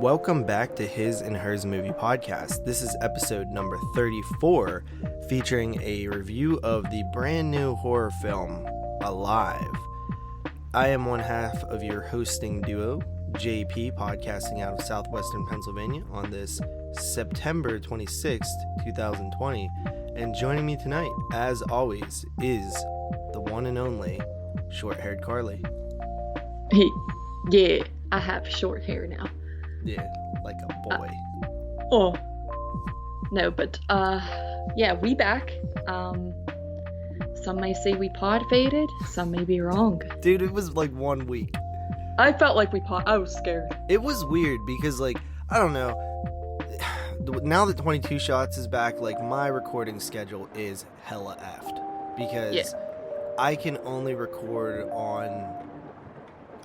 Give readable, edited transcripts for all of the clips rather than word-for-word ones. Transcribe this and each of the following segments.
Welcome back to His and Hers Movie Podcast. This is episode number 34, featuring a review of the brand new horror film, Alive. I am one half of your hosting duo, JP, podcasting out of southwestern Pennsylvania on this September 26th, 2020. And joining me tonight, as always, is the one and only short-haired Carly. Yeah, I have short hair now. Yeah, like a boy. Yeah, we back. Some may say we pod faded, some may be wrong. Dude, it was like 1 week. I felt like I was scared. It was weird because, like, I don't know. Now that 22 Shots is back, like, my recording schedule is hella effed. Because I can only record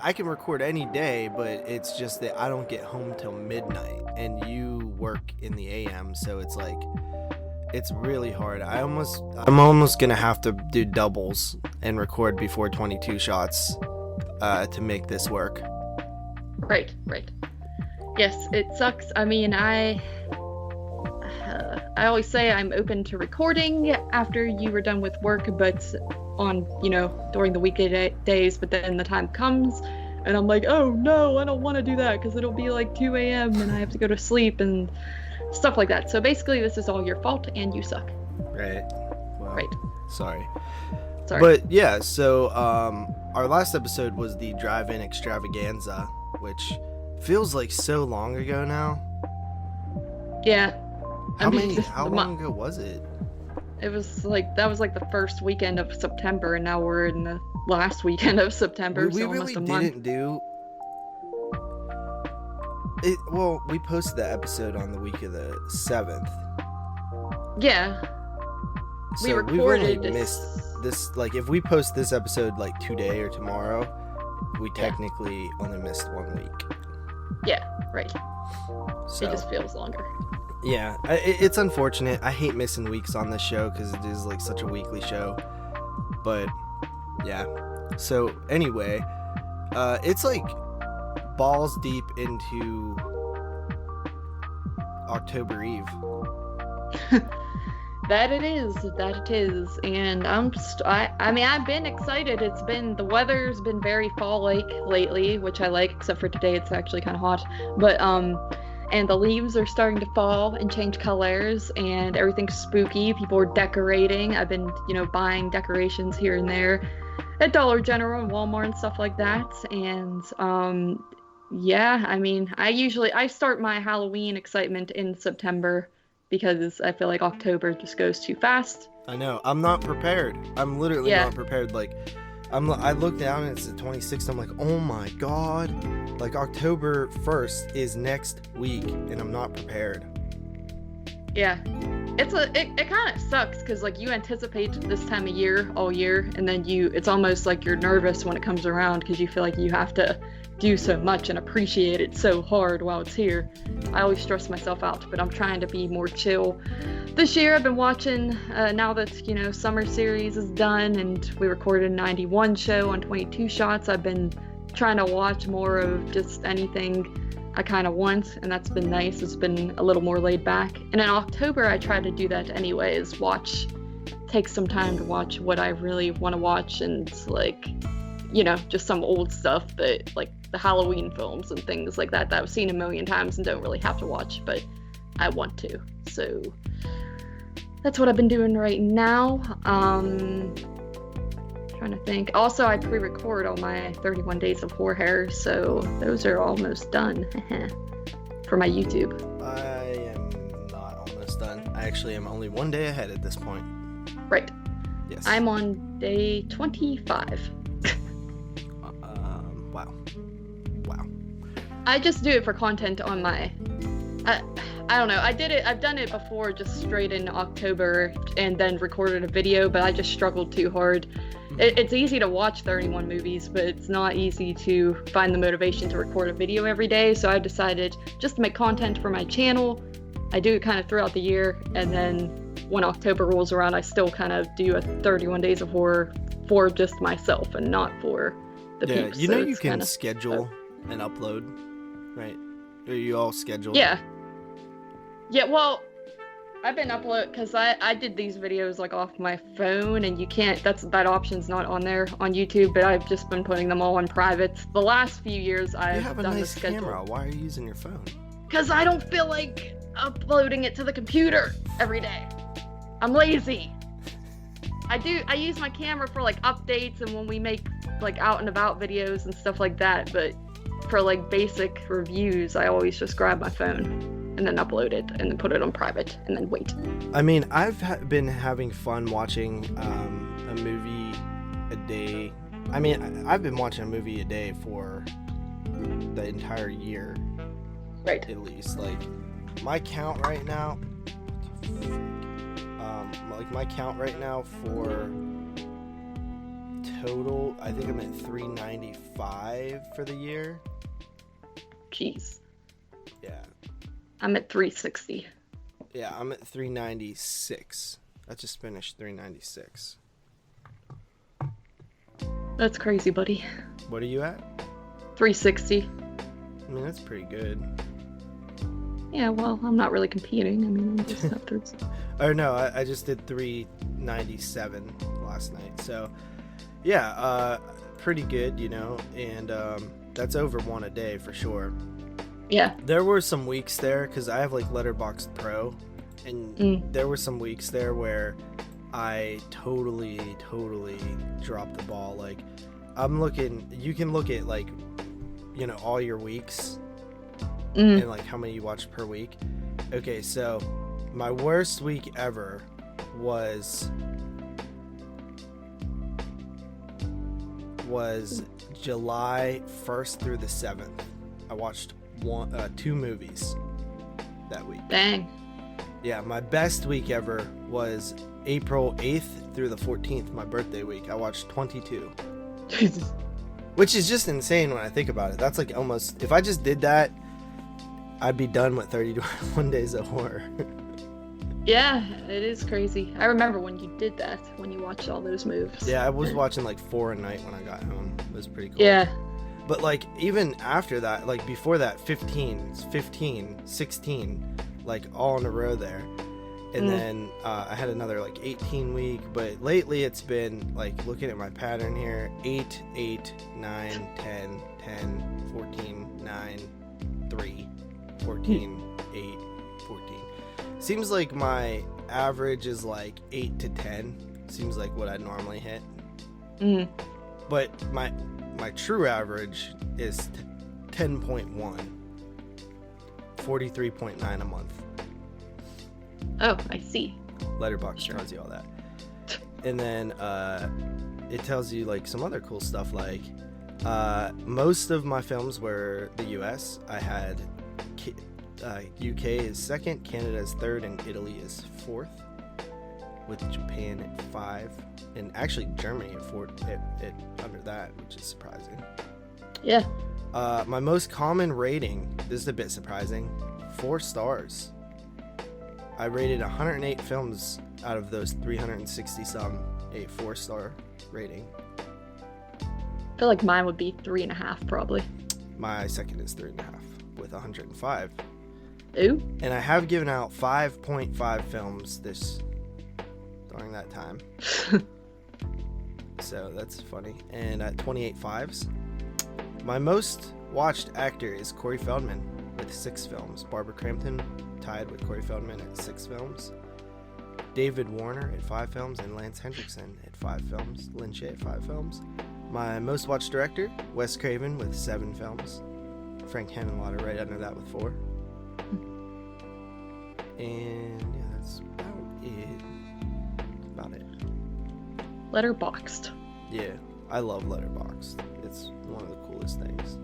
I can record any day, but it's just that I don't get home till midnight, and you work in the AM, so it's like, it's really hard. I'm almost gonna have to do doubles and record before 22 Shots to make this work. Right. Yes, it sucks. I mean, I always say I'm open to recording after you were done with work, but during the weekdays, but then the time comes and I'm like, oh no, I don't want to do that because it'll be like 2 a.m. and I have to go to sleep and stuff like that. So basically this is all your fault and you suck. Right. Well, right. Sorry. But yeah, so our last episode was the drive-in extravaganza, which feels like so long ago now. Yeah. How long ago was it? It was like, that was like the first weekend of September, and now we're in the last weekend of September, we so really almost a month. Didn't do it. Well, we posted that episode on the week of the 7th. Yeah. So we recorded only missed this, like, if we post this episode like today or tomorrow, we technically only missed 1 week. Yeah, right. So it just feels longer. Yeah, it's unfortunate. I hate missing weeks on this show because it is like such a weekly show. But yeah. So anyway, it's like balls deep into October Eve. That it is. And I've been excited. The weather's been very fall-like lately, which I like, except for today it's actually kind of hot. But and the leaves are starting to fall and change colors, and everything's spooky. People are decorating. I've been, buying decorations here and there at Dollar General and Walmart and stuff like that. And I start my Halloween excitement in September because I feel like October just goes too fast. I know. I'm not prepared. I'm literally not prepared. Like, I look down and it's the 26th. I'm like, oh my god. Like, October 1st is next week and I'm not prepared. Yeah. It kind of sucks because, like, you anticipate this time of year all year, and then it's almost like you're nervous when it comes around because you feel like you have to do so much and appreciate it so hard while it's here. I always stress myself out, but I'm trying to be more chill. This year I've been watching, now that, summer series is done and we recorded a 91 show on 22 Shots, I've been trying to watch more of just anything I kind of want, and that's been nice. It's been a little more laid back. And in October I try to do that anyways, take some time to watch what I really want to watch, and like, just some old stuff that, like, the Halloween films and things like that I've seen a million times and don't really have to watch, but I want to. So that's what I've been doing right now. Trying to think. Also, I pre-record all my 31 Days of Horror, so those are almost done for my YouTube. I am not almost done. I actually am only 1 day ahead at this point. Right. Yes. I'm on day 25. Wow. I just do it for content on my... I don't know. I've done it before, just straight in October, and then recorded a video, but I just struggled too hard. It's easy to watch 31 movies, but it's not easy to find the motivation to record a video every day, so I decided just to make content for my channel. I do it kind of throughout the year, and then when October rolls around, I still kind of do a 31 Days of Horror for just myself and not for the peeps. Yeah, you can schedule and upload, right? Are you all scheduled? Yeah. Yeah, well, I've been because I did these videos like off my phone, and you can't, that option's not on there on YouTube, but I've just been putting them all on private. The last few years I've have a done nice the schedule. camera. Why are you using your phone? Because I don't feel like uploading it to the computer every day. I'm lazy. I use my camera for like updates and when we make like out and about videos and stuff like that, but for like basic reviews, I always just grab my phone and then upload it and then put it on private and then wait. I mean, I've been having fun watching a movie a day. I mean, I've been watching a movie a day for the entire year. Right. At least, like, my count right now, my count right now for total, I think I'm at 395 for the year. Jeez. Yeah. I'm at 360. Yeah, I'm at 396. I just finished 396. That's crazy, buddy. What are you at? 360. I mean, that's pretty good. Yeah, well, I'm not really competing. I mean, I'm just up there. Or no, I just did 397 last night. So, yeah, pretty good, you know, and that's over one a day for sure. Yeah. There were some weeks there, because I have like Letterboxd Pro, and there were some weeks there where I totally dropped the ball. Like, you can look at like, you know, all your weeks and like how many you watched per week. Okay, so my worst week ever was July 1st through the 7th. I watched 2 movies that week. Dang. Yeah, my best week ever was April 8th through the 14th, my birthday week. I watched 22. Jesus. Which is just insane when I think about it. That's like almost, if I just did that, I'd be done with 31 Days of Horror. Yeah, it is crazy. I remember when you did that, when you watched all those movies. Yeah, I was watching like 4 a night when I got home. It was pretty cool. Yeah. But like even after that, like before that, 15, 16, like all in a row there. And then I had another like 18 week, but lately it's been like, looking at my pattern here, 8, 8, 9, 10, 10, 14, 9, 3, 14, 8, 14. Seems like my average is like 8 to 10. Seems like what I normally hit. But my true average is 10.1. 43.9 a month. Oh, I see. Letterboxd tells you all that. And then it tells you like some other cool stuff, like most of my films were the US. I had UK is second, Canada is third, and Italy is fourth, with Japan at 5, and actually Germany at 4 at under that, which is surprising. Yeah. My most common rating, this is a bit surprising, 4 stars. I rated 108 films out of those 360 some, a 4-star rating. I feel like mine would be 3.5 probably. My second is 3.5 with 105. Ooh. And I have given out 5.5 films during that time. So that's funny. And at 28 fives. My most watched actor is Corey Feldman with 6 films. Barbara Crampton tied with Corey Feldman at 6 films. David Warner at 5 films, and Lance Hendrickson at 5 films. Lin Shaye at 5 films. My most watched director, Wes Craven with 7 films. Frank Henenlotter right under that with 4. And yeah, that's about it. Letterboxd. Yeah, I love Letterboxd. It's one of the coolest things.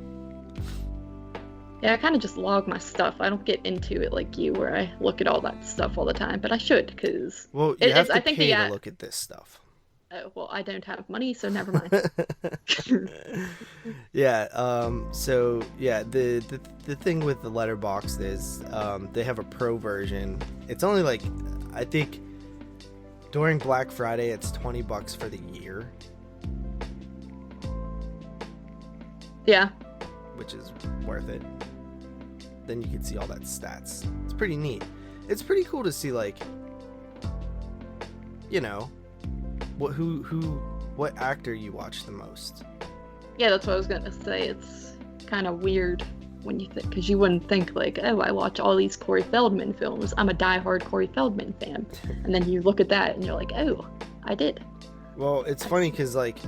Yeah, I kind of just log my stuff. I don't get into it like you, where I look at all that stuff all the time. But I should, because well, you have to pay to look at this stuff. Oh, well, I don't have money, so never mind. Yeah. So yeah, the thing with the Letterboxd is they have a pro version. It's only like, I think during Black Friday it's $20 for the year. Yeah. Which is worth it. then you can see all that stats. It's pretty neat. It's pretty cool to see, like, you know, what actor you watch the most. Yeah, that's what I was gonna say. It's kind of weird when you think, because you wouldn't think like, oh, I watch all these Corey Feldman films. I'm a diehard Corey Feldman fan. And then you look at that and you're like, oh, I did. Well, it's funny because, like,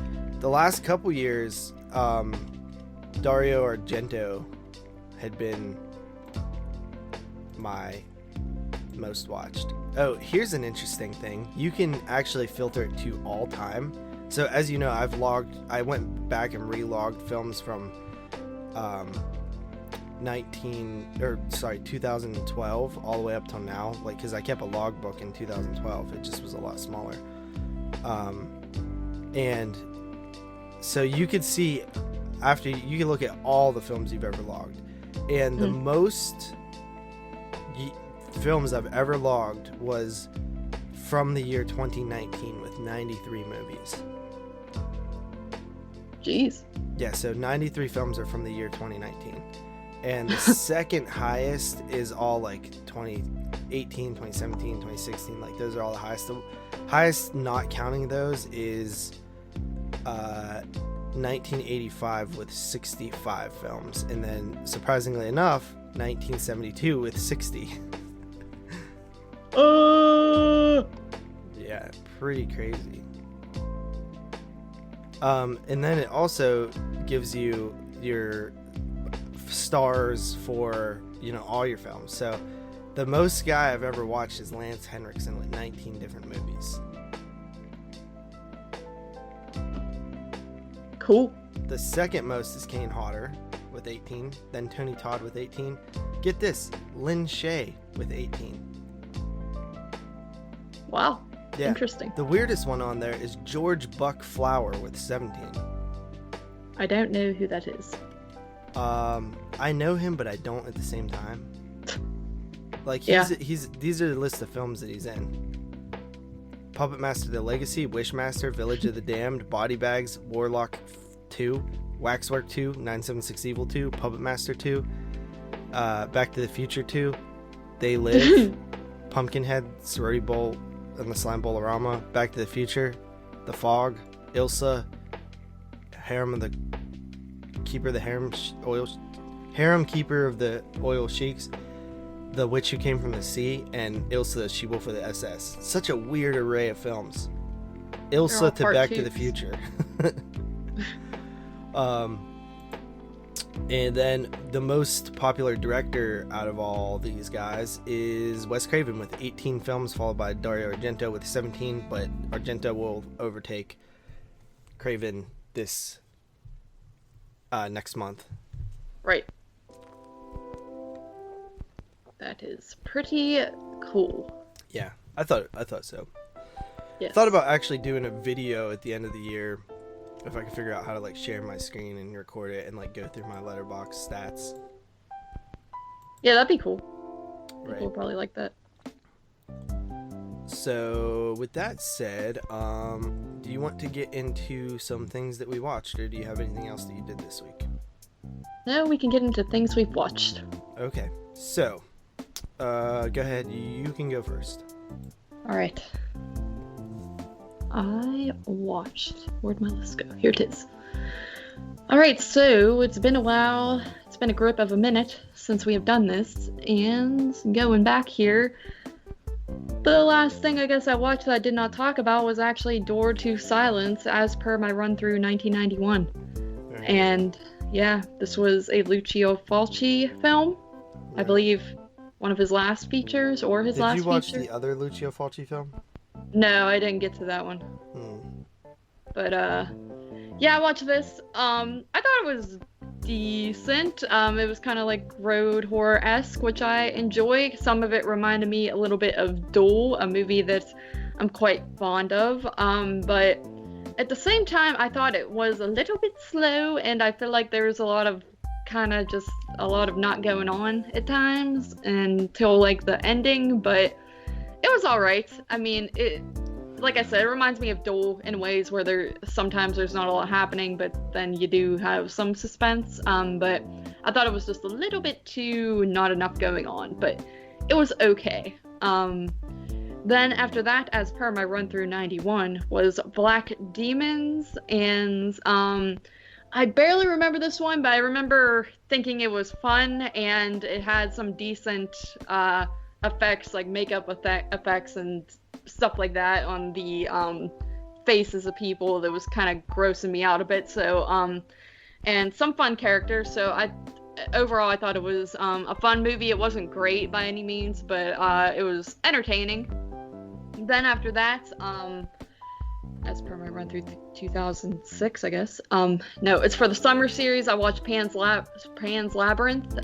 the last couple years, Dario Argento had been my most watched. Oh, here's an interesting thing. You can actually filter it to all time. So as you know, I went back and re-logged films from 2012 all the way up till now, like, because I kept a logbook in 2012. It just was a lot smaller. And so you could see, after you can look at all the films you've ever logged, and the most films I've ever logged was from the year 2019 with 93 movies. Jeez. Yeah, so 93 films are from the year 2019. And the second highest is all like 2018, 2017, 2016. Like, those are all the highest. The highest, not counting those, is 1985 with 65 films. And then, surprisingly enough, 1972 with 60. Yeah, pretty crazy. And then it also gives you your stars for, you know, all your films. So the most guy I've ever watched is Lance Henriksen with 19 different movies. Cool. The second most is Kane Hodder with 18, then Tony Todd with 18. Get this, Lin Shaye with 18. Wow. Yeah. Interesting. The weirdest one on there is George Buck Flower with 17. I don't know who that is. I know him, but I don't at the same time. Like, these are the list of films that he's in: Puppet Master: The Legacy, Wishmaster, Village of the Damned, Body Bags, Warlock 2, Waxwork 2, 976 Evil 2, Puppet Master 2, Back to the Future 2, They Live, Pumpkinhead, Sorority Bowl and the Slime Bowl-orama, Back to the Future, The Fog, Ilsa, Harem Keeper of the Oil Sheiks, The Witch Who Came from the Sea, and Ilsa, She-Wolf of the SS. Such a weird array of films. Ilsa to Back to the Future. And then the most popular director out of all these guys is Wes Craven with 18 films, followed by Dario Argento with 17, but Argento will overtake Craven this next month. Right. That is pretty cool. Yeah, I thought so. Yes. Thought about actually doing a video at the end of the year, if I could figure out how to, like, share my screen and record it and, like, go through my Letterboxd stats. Yeah, that'd be cool. Right. People probably like that. So with that said, do you want to get into some things that we watched, or do you have anything else that you did this week? Now we can get into things we've watched. Okay, so go ahead, you can go first. Alright. I watched... Where'd my list go? Here it is. Alright, so it's been a while. It's been a grip of a minute since we have done this. And going back here, the last thing I guess I watched that I did not talk about was actually Door to Silence, as per my run through 1991. Right. And yeah, this was a Lucio Fulci film. Right. I believe one of his last features, or his last feature. Did you watch the other Lucio Fulci film? No, I didn't get to that one. But yeah, I watched this. I thought it was decent. It was kind of like road horror-esque, which I enjoy. Some of it reminded me a little bit of Duel, a movie that I'm quite fond of. But at the same time, I thought it was a little bit slow, and I feel like there was a lot of not going on at times until like the ending, but it was alright. I mean, like I said, it reminds me of Duel in ways where sometimes there's not a lot happening, but then you do have some suspense. But I thought it was just a little bit too not enough going on, but it was okay. Then after that, as per my run through 91, was Black Demons, and I barely remember this one, but I remember thinking it was fun, and it had some decent effects, like makeup effects and stuff like that on the faces of people that was kind of grossing me out a bit. So, and some fun characters. So overall, I thought it was a fun movie. It wasn't great by any means, but it was entertaining. Then after that, as per my run through 2006, I guess. No, it's for the summer series. I watched Pan's Labyrinth.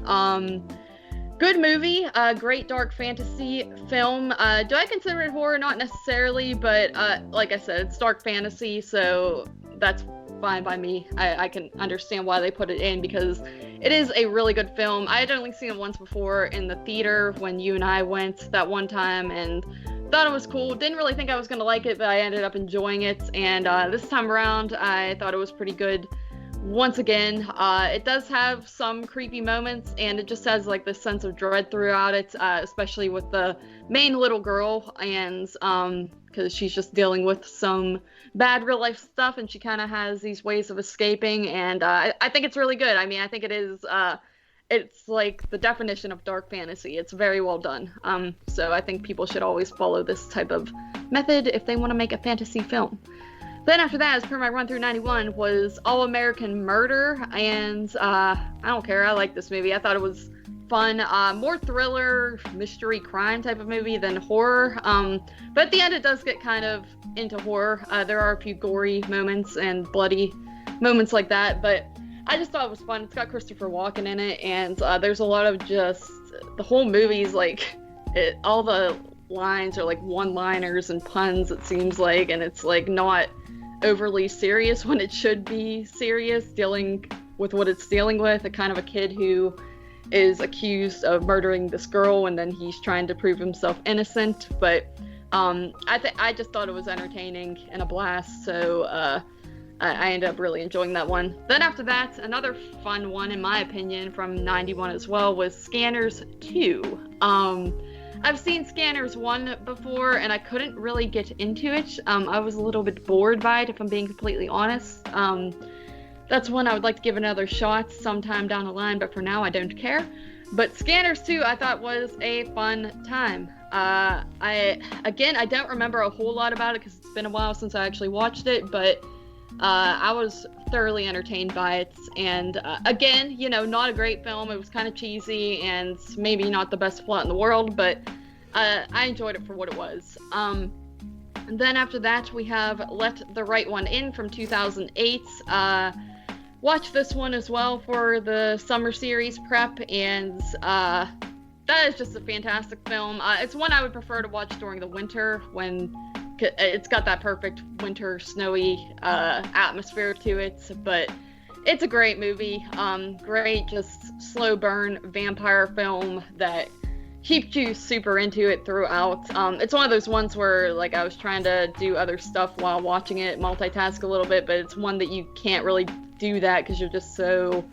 Good movie, great dark fantasy film. Do I consider it horror? Not necessarily, but like I said, it's dark fantasy, so that's fine by me. I can understand why they put it in, because it is a really good film. I had only seen it once before in the theater when you and I went that one time, and thought it was cool. Didn't really think I was going to like it, but I ended up enjoying it, and this time around, I thought it was pretty good. Once again, it does have some creepy moments, and it just has like this sense of dread throughout it, especially with the main little girl, and because she's just dealing with some bad real life stuff, and she kind of has these ways of escaping, and I think it's really good. I mean, I think it is, it's like the definition of dark fantasy. It's very well done. So I think people should always follow this type of method if they want to make a fantasy film. Then after that, as per my run through 91, was All American Murder, and I don't care, I like this movie. I thought it was fun, more thriller, mystery, crime type of movie than horror, but at the end it does get kind of into horror. There are a few gory moments and bloody moments like that, but I just thought it was fun. It's got Christopher Walken in it, and there's a lot of just, the whole movie's like, all the lines are like one-liners and puns, it seems like, and it's like not overly serious when it should be serious, dealing with what it's dealing with, a kind of a kid who is accused of murdering this girl, and then he's trying to prove himself innocent. But I just thought it was entertaining and a blast, so I ended up really enjoying that one. Then after that, another fun one, in my opinion, from 91 as well, was Scanners 2. I've seen Scanners 1 before, and I couldn't really get into it. I was a little bit bored by it, if I'm being completely honest. That's one I would like to give another shot sometime down the line, but for now I don't care. But Scanners 2 I thought was a fun time. I don't remember a whole lot about it because it's been a while since I actually watched it, but I was thoroughly entertained by it, and again, you know, not a great film. It was kind of cheesy and maybe not the best plot in the world, but I enjoyed it for what it was. And then after that, we have Let the Right One In from 2008. Watched this one as well for the summer series prep, and that is just a fantastic film. It's one I would prefer to watch during the winter when it's got that perfect winter snowy atmosphere to it, but it's a great movie. Great, just slow burn vampire film that keeps you super into it throughout. It's one of those ones where like I was trying to do other stuff while watching it, multitask a little bit, but it's one that you can't really do that because you're just so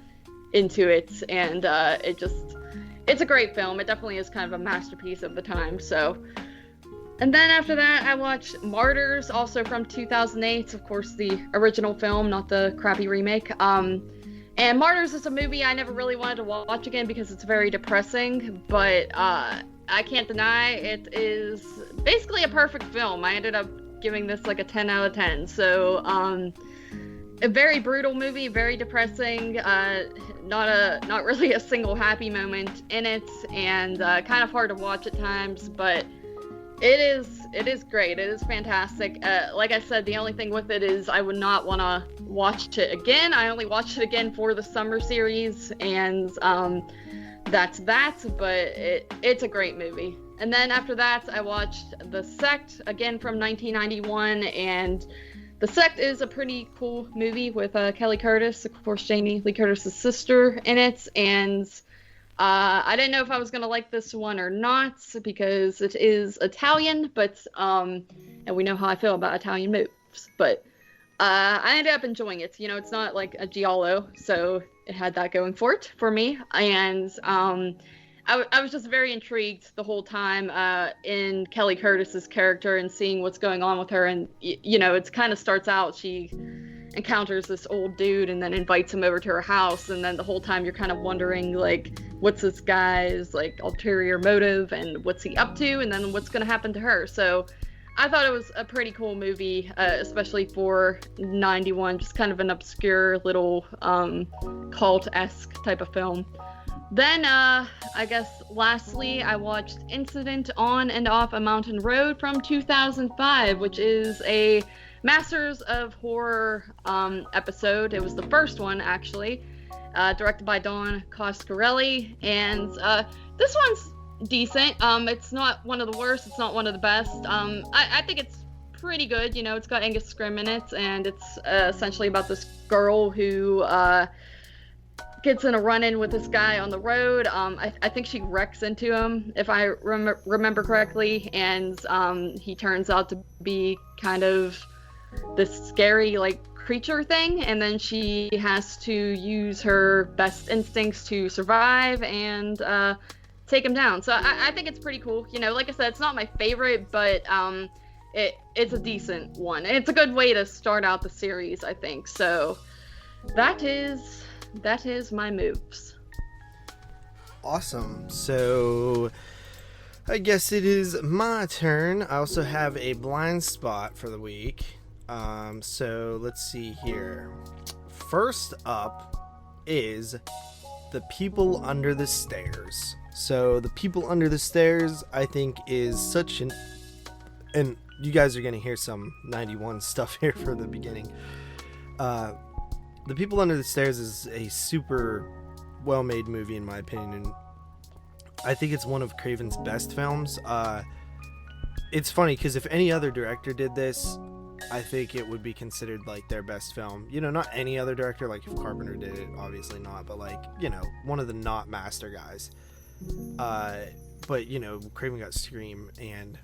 into it, and it's a great film. It definitely is kind of a masterpiece of the time. So. And then after that, I watched Martyrs, also from 2008, of course, the original film, not the crappy remake. And Martyrs is a movie I never really wanted to watch again because it's very depressing, but I can't deny it is basically a perfect film. I ended up giving this like a 10 out of 10. So, a very brutal movie, very depressing, not really a single happy moment in it, and kind of hard to watch at times, but it is great. It is fantastic. Like I said, the only thing with it is I would not want to watch it again. I only watched it again for the summer series, and that's that, but it's a great movie. And then after that, I watched The Sect, again from 1991, and The Sect is a pretty cool movie with Kelly Curtis, of course, Jamie Lee Curtis's sister in it, and I didn't know if I was going to like this one or not because it is Italian, but and we know how I feel about Italian movies, but I ended up enjoying it. You know, it's not like a giallo, so it had that going for it for me. And I was just very intrigued the whole time in Kelly Curtis's character and seeing what's going on with her. And, you know, it kind of starts out, she encounters this old dude and then invites him over to her house. And then the whole time you're kind of wondering, like, what's this guy's, like, ulterior motive and what's he up to? And then what's going to happen to her? So I thought it was a pretty cool movie, especially for 91, just kind of an obscure little cult-esque type of film. Then, I guess, lastly, I watched Incident on and Off a Mountain Road from 2005, which is a Masters of Horror episode. It was the first one, actually, directed by Don Coscarelli, and this one's decent. It's not one of the worst, it's not one of the best. I think it's pretty good. You know, it's got Angus Scrimm in it, and it's essentially about this girl who gets in a run-in with this guy on the road. I think she wrecks into him, if I remember correctly, and he turns out to be kind of this scary, like, creature thing, and then she has to use her best instincts to survive and take him down. So I think it's pretty cool. You know, like I said, it's not my favorite, but it's a decent one. And it's a good way to start out the series, I think. So that is my moves. Awesome. So I guess it is my turn. I also have a blind spot for the week. So let's see here. First up is The People Under the Stairs. So The People Under the Stairs, I think, is such an... And you guys are going to hear some 91 stuff here for the beginning. The People Under the Stairs is a super well-made movie, in my opinion, and I think it's one of Craven's best films. It's funny, because if any other director did this, I think it would be considered, like, their best film. You know, not any other director, like, if Carpenter did it, obviously not, but, like, you know, one of the not master guys. But, you know, Craven got Scream and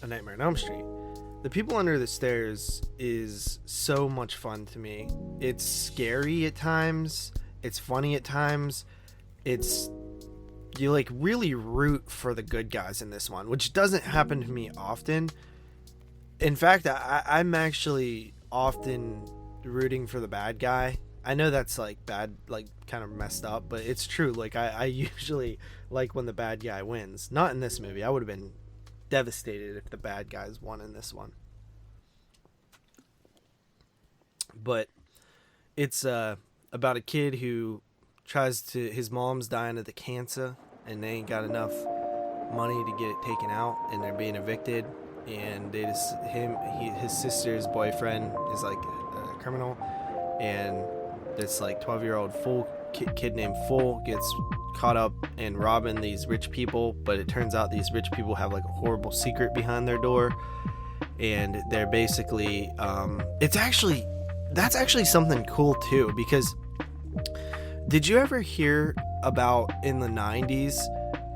A Nightmare on Elm Street. The People Under the Stairs is so much fun to me. It's scary at times. It's funny at times. You, like, really root for the good guys in this one, which doesn't happen to me often. In fact, I'm actually often rooting for the bad guy. I know that's, like, bad, like, kind of messed up, but it's true. Like, I usually like when the bad guy wins. Not in this movie. I would have been devastated if the bad guys won in this one. But it's about a kid who his mom's dying of the cancer, and they ain't got enough money to get it taken out, and they're being evicted. And his sister's boyfriend is, like, a criminal, and this, like, 12-year-old kid named Full gets caught up in robbing these rich people, but it turns out these rich people have, like, a horrible secret behind their door, and they're basically that's actually something cool too, because did you ever hear about in the 90s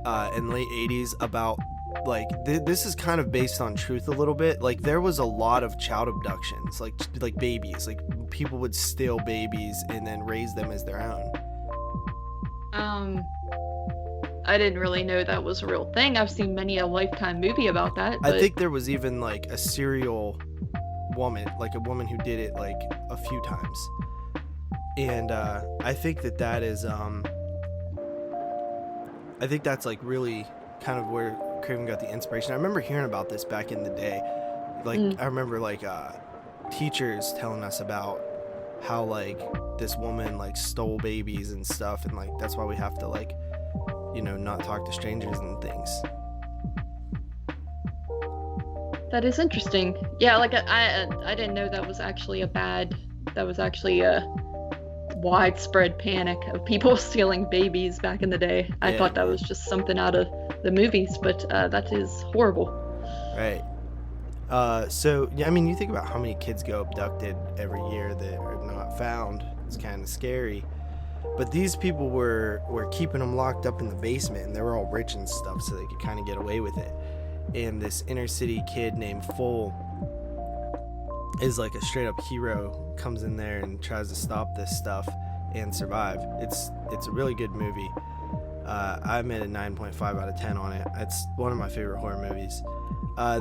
and late 80s about, like, this is kind of based on truth a little bit. Like, there was a lot of child abductions, like babies. Like, people would steal babies and then raise them as their own. I didn't really know that was a real thing. I've seen many a Lifetime movie about that. But... I think there was even, like, a serial woman, like a woman who did it, like, a few times. And I think that is I think that's, like, really kind of where Craven got the inspiration. I remember hearing about this back in the day. Like, I remember, like, teachers telling us about how, like, this woman, like, stole babies and stuff, and, like, that's why we have to, like, you know, not talk to strangers and things. That is interesting. Yeah, like, I didn't know that was actually a widespread panic of people stealing babies back in the day. I thought that was just something out of the movies, but that is horrible. Right. So, yeah, I mean, you think about how many kids go abducted every year that are not found. It's kind of scary. But these people were keeping them locked up in the basement, and they were all rich and stuff, so they could kind of get away with it. And this inner city kid named Full is like a straight up hero, comes in there and tries to stop this stuff and survive. It's a really good movie. I made a 9.5 out of 10 on it. It's one of my favorite horror movies.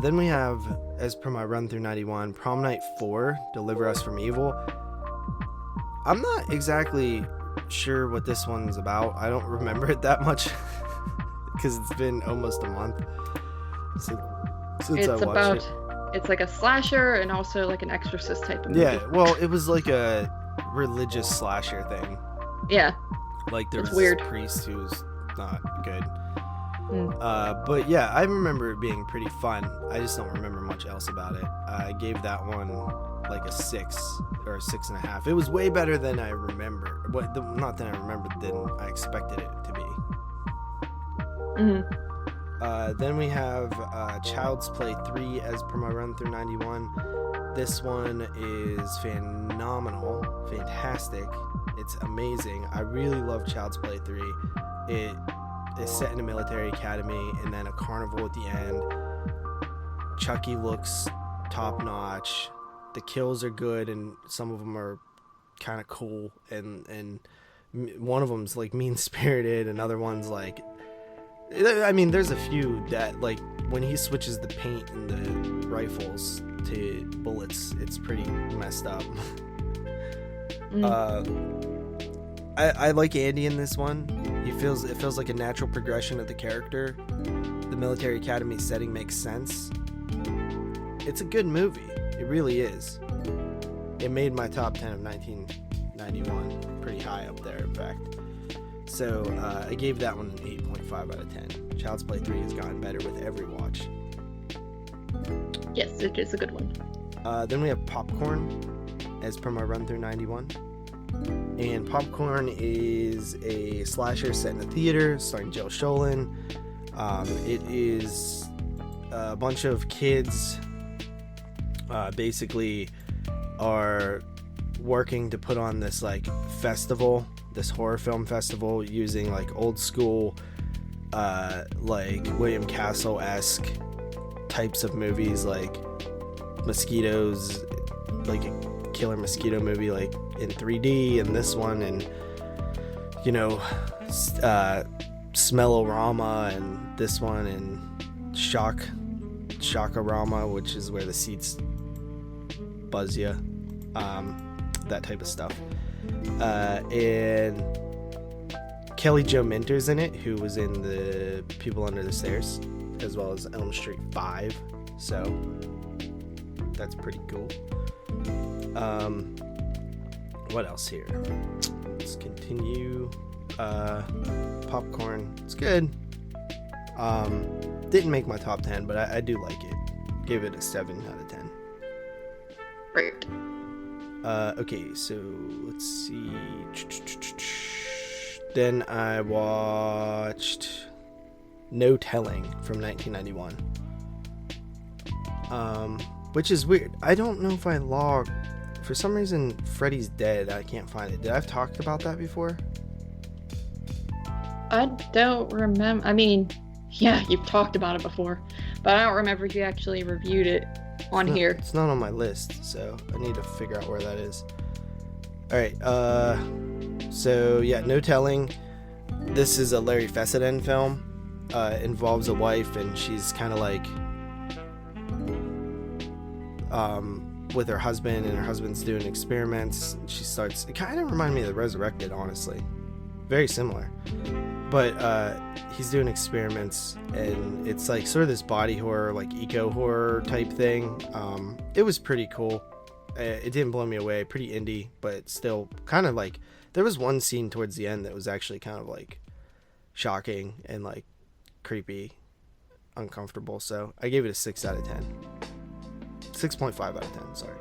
Then we have, as per my run through 91, Prom Night 4, Deliver Us from Evil. I'm not exactly sure what this one's about. I don't remember it that much because it's been almost a month since I watched it. It's like a slasher and also like an exorcist type of movie. Yeah, well, it was like a religious slasher thing. Yeah. Like there was weird. This priest who was not good. But yeah, I remember it being pretty fun. I just don't remember much else about it. I gave that one like a 6 or a 6.5. It was way better than I remember. Not than I remembered, than I expected it to be. Then we have Child's Play 3 as per my run through 91. This one is phenomenal, fantastic. It's amazing. I really love Child's Play 3. It is set in a military academy and then a carnival at the end. Chucky looks top notch. The kills are good and some of them are kind of cool. And one of them's like mean spirited. Another one's like, I mean, there's a few that like when he switches the paint and the rifles to bullets, it's pretty messed up. I like Andy in this one. It feels like a natural progression of the character. The military academy setting makes sense. It's a good movie. It really is. It made my top 10 of 1991 pretty high up there, in fact. So I gave that one an 8.5 out of 10. Child's Play 3 has gotten better with every watch. Yes, it is a good one. Then we have Popcorn, as per my run through 91. And Popcorn is a slasher set in a theater starring Jill Sholin. It is a bunch of kids basically are working to put on this like festival, this horror film festival, using like old school like William Castle-esque types of movies, like mosquitoes, like a killer mosquito movie like in 3D, and this one, and you know, Smell-O-Rama, and this one, and Shock-A-Rama, which is where the seats buzz you, that type of stuff. And Kelly Jo Minter's in it, who was in the People Under the Stairs, as well as Elm Street 5, so that's pretty cool. What else here? Let's continue. Popcorn, it's good. Didn't make my top 10, but I do like it. Gave it a 7 out of 10. Right. Okay, so let's see. Then I watched No Telling from 1991. Which is weird. I don't know if I logged. For some reason, Freddy's Dead. I can't find it. Did I have talked about that before? I don't remember. I mean, yeah, you've talked about it before, but I don't remember if you actually reviewed it on here. It's not on my list, so I need to figure out where that is. Alright, so yeah, No Telling. This is a Larry Fessenden film. Involves a wife, and she's kind of like with her husband, and her husband's doing experiments. She starts, it kind of reminded me of The Resurrected, honestly. Very similar. But he's doing experiments, and it's like sort of this body horror, like eco horror type thing. It was pretty cool. It didn't blow me away. Pretty indie, but still kind of like, there was one scene towards the end that was actually kind of like shocking and like creepy, uncomfortable. So I gave it a 6 out of 10. 6.5 out of 10, sorry.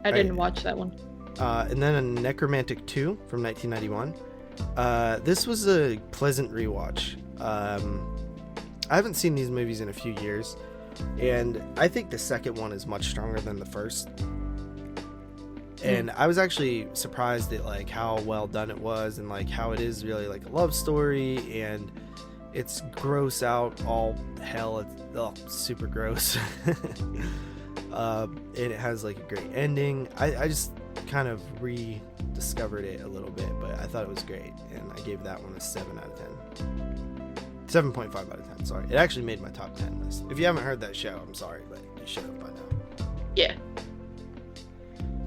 I didn't watch that one. And then a Nekromantik 2 from 1991. This was a pleasant rewatch. I haven't seen these movies in a few years, and I think the second one is much stronger than the first. And I was actually surprised at like how well done it was, and like how it is really like a love story, and it's gross out all hell. It's super gross. It has like a great ending. I just kind of rediscovered it a little bit, but I thought it was great, and I gave that one a 7 out of 10. 7.5 out of 10, sorry. It actually made my top 10 list. If you haven't heard that show, I'm sorry, but you should have by now. Yeah.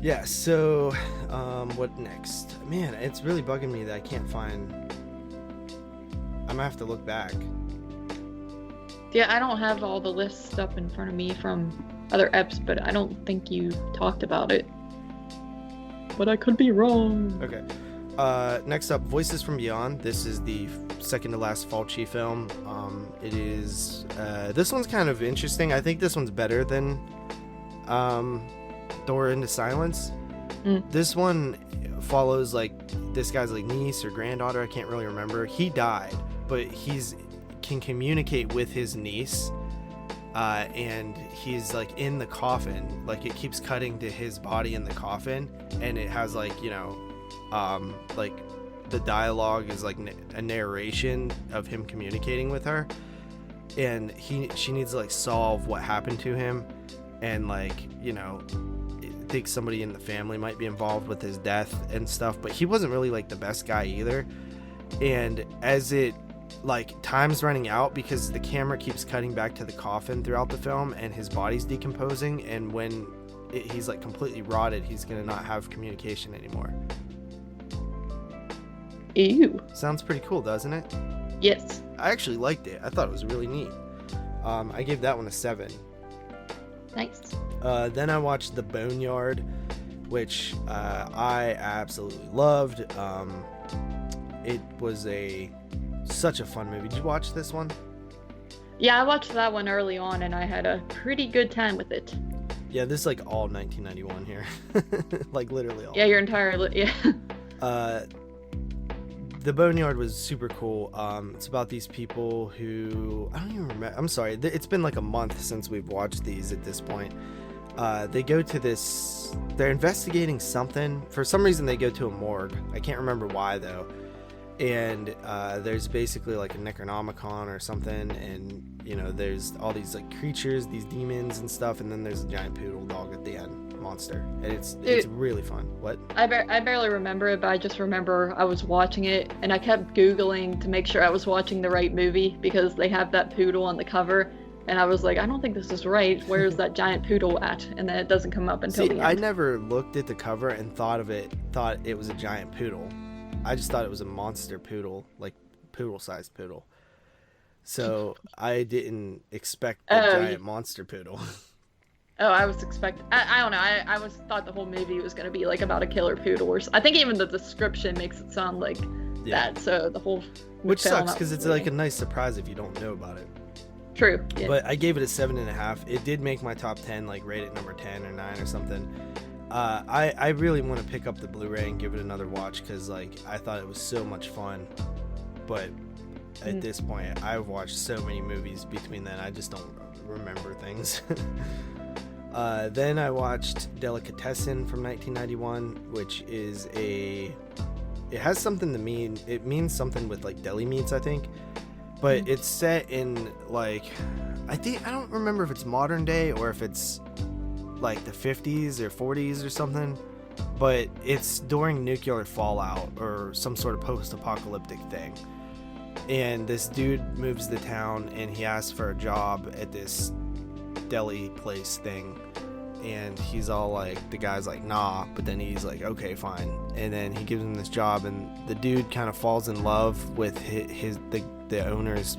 Yeah, so what next? Man, it's really bugging me that I can't find... I'm gonna have to look back. Yeah, I don't have all the lists up in front of me from other eps, but I don't think you talked about it. But I could be wrong. Okay. Next up, Voices from Beyond. This is the second to last Fulci film. It is... this one's kind of interesting. I think this one's better than Door into Silence. This one follows like this guy's like niece or granddaughter. I can't really remember. He died, but can communicate with his niece. And he's like in the coffin, like it keeps cutting to his body in the coffin, and it has like, you know, like the dialogue is like a narration of him communicating with her, and she needs to like solve what happened to him, and like, you know, I think somebody in the family might be involved with his death and stuff, but he wasn't really like the best guy either. And as it like time's running out, because the camera keeps cutting back to the coffin throughout the film, and his body's decomposing, and when he's like completely rotted, he's gonna not have communication anymore. Ew. Sounds pretty cool, doesn't it? Yes. I actually liked it. I thought it was really neat. I gave that one a 7. Nice. Then I watched The Boneyard, which I absolutely loved. It was such a fun movie. Did you watch this one? Yeah, I watched that one early on, and I had a pretty good time with it. Yeah, this is like all 1991 here. Like literally all. Yeah, your entire... yeah. The Boneyard was super cool. It's about these people who... I don't even remember. I'm sorry. It's been like a month since we've watched these at this point. They go to this... They're investigating something. For some reason, they go to a morgue. I can't remember why, though. And there's basically like a Necronomicon or something, and you know, there's all these like creatures, these demons and stuff, and then there's a giant poodle dog at the end, monster, and it's really fun. What? I barely remember it, but I just remember I was watching it, and I kept Googling to make sure I was watching the right movie, because they have that poodle on the cover, and I was like, I don't think this is right. Where's that giant poodle at? And then it doesn't come up until the end. I never looked at the cover and thought it was a giant poodle. I just thought it was a monster poodle, like poodle-sized poodle. So I didn't expect a giant monster poodle. Oh, I was expecting... I don't know. I thought the whole movie was going to be like about a killer poodle. Or I think even the description makes it sound like that. So the whole... Which sucks, because it's like a nice surprise if you don't know about it. True. Yeah. But I gave it a 7.5. It did make my top 10, like rated number 10 or 9 or something. I really want to pick up the Blu-ray and give it another watch, because like I thought it was so much fun, but at this point I've watched so many movies between then I just don't remember things. Then I watched Delicatessen from 1991, which is it has something to mean. It means something with like deli meats, I think, but it's set in like I don't remember if it's modern day or if it's like the 50s or 40s or something, but it's during nuclear fallout or some sort of post-apocalyptic thing, and this dude moves to town and he asks for a job at this deli place thing, and he's all like, the guy's like, nah, but then he's like, okay, fine, and then he gives him this job, and the dude kind of falls in love with the owner's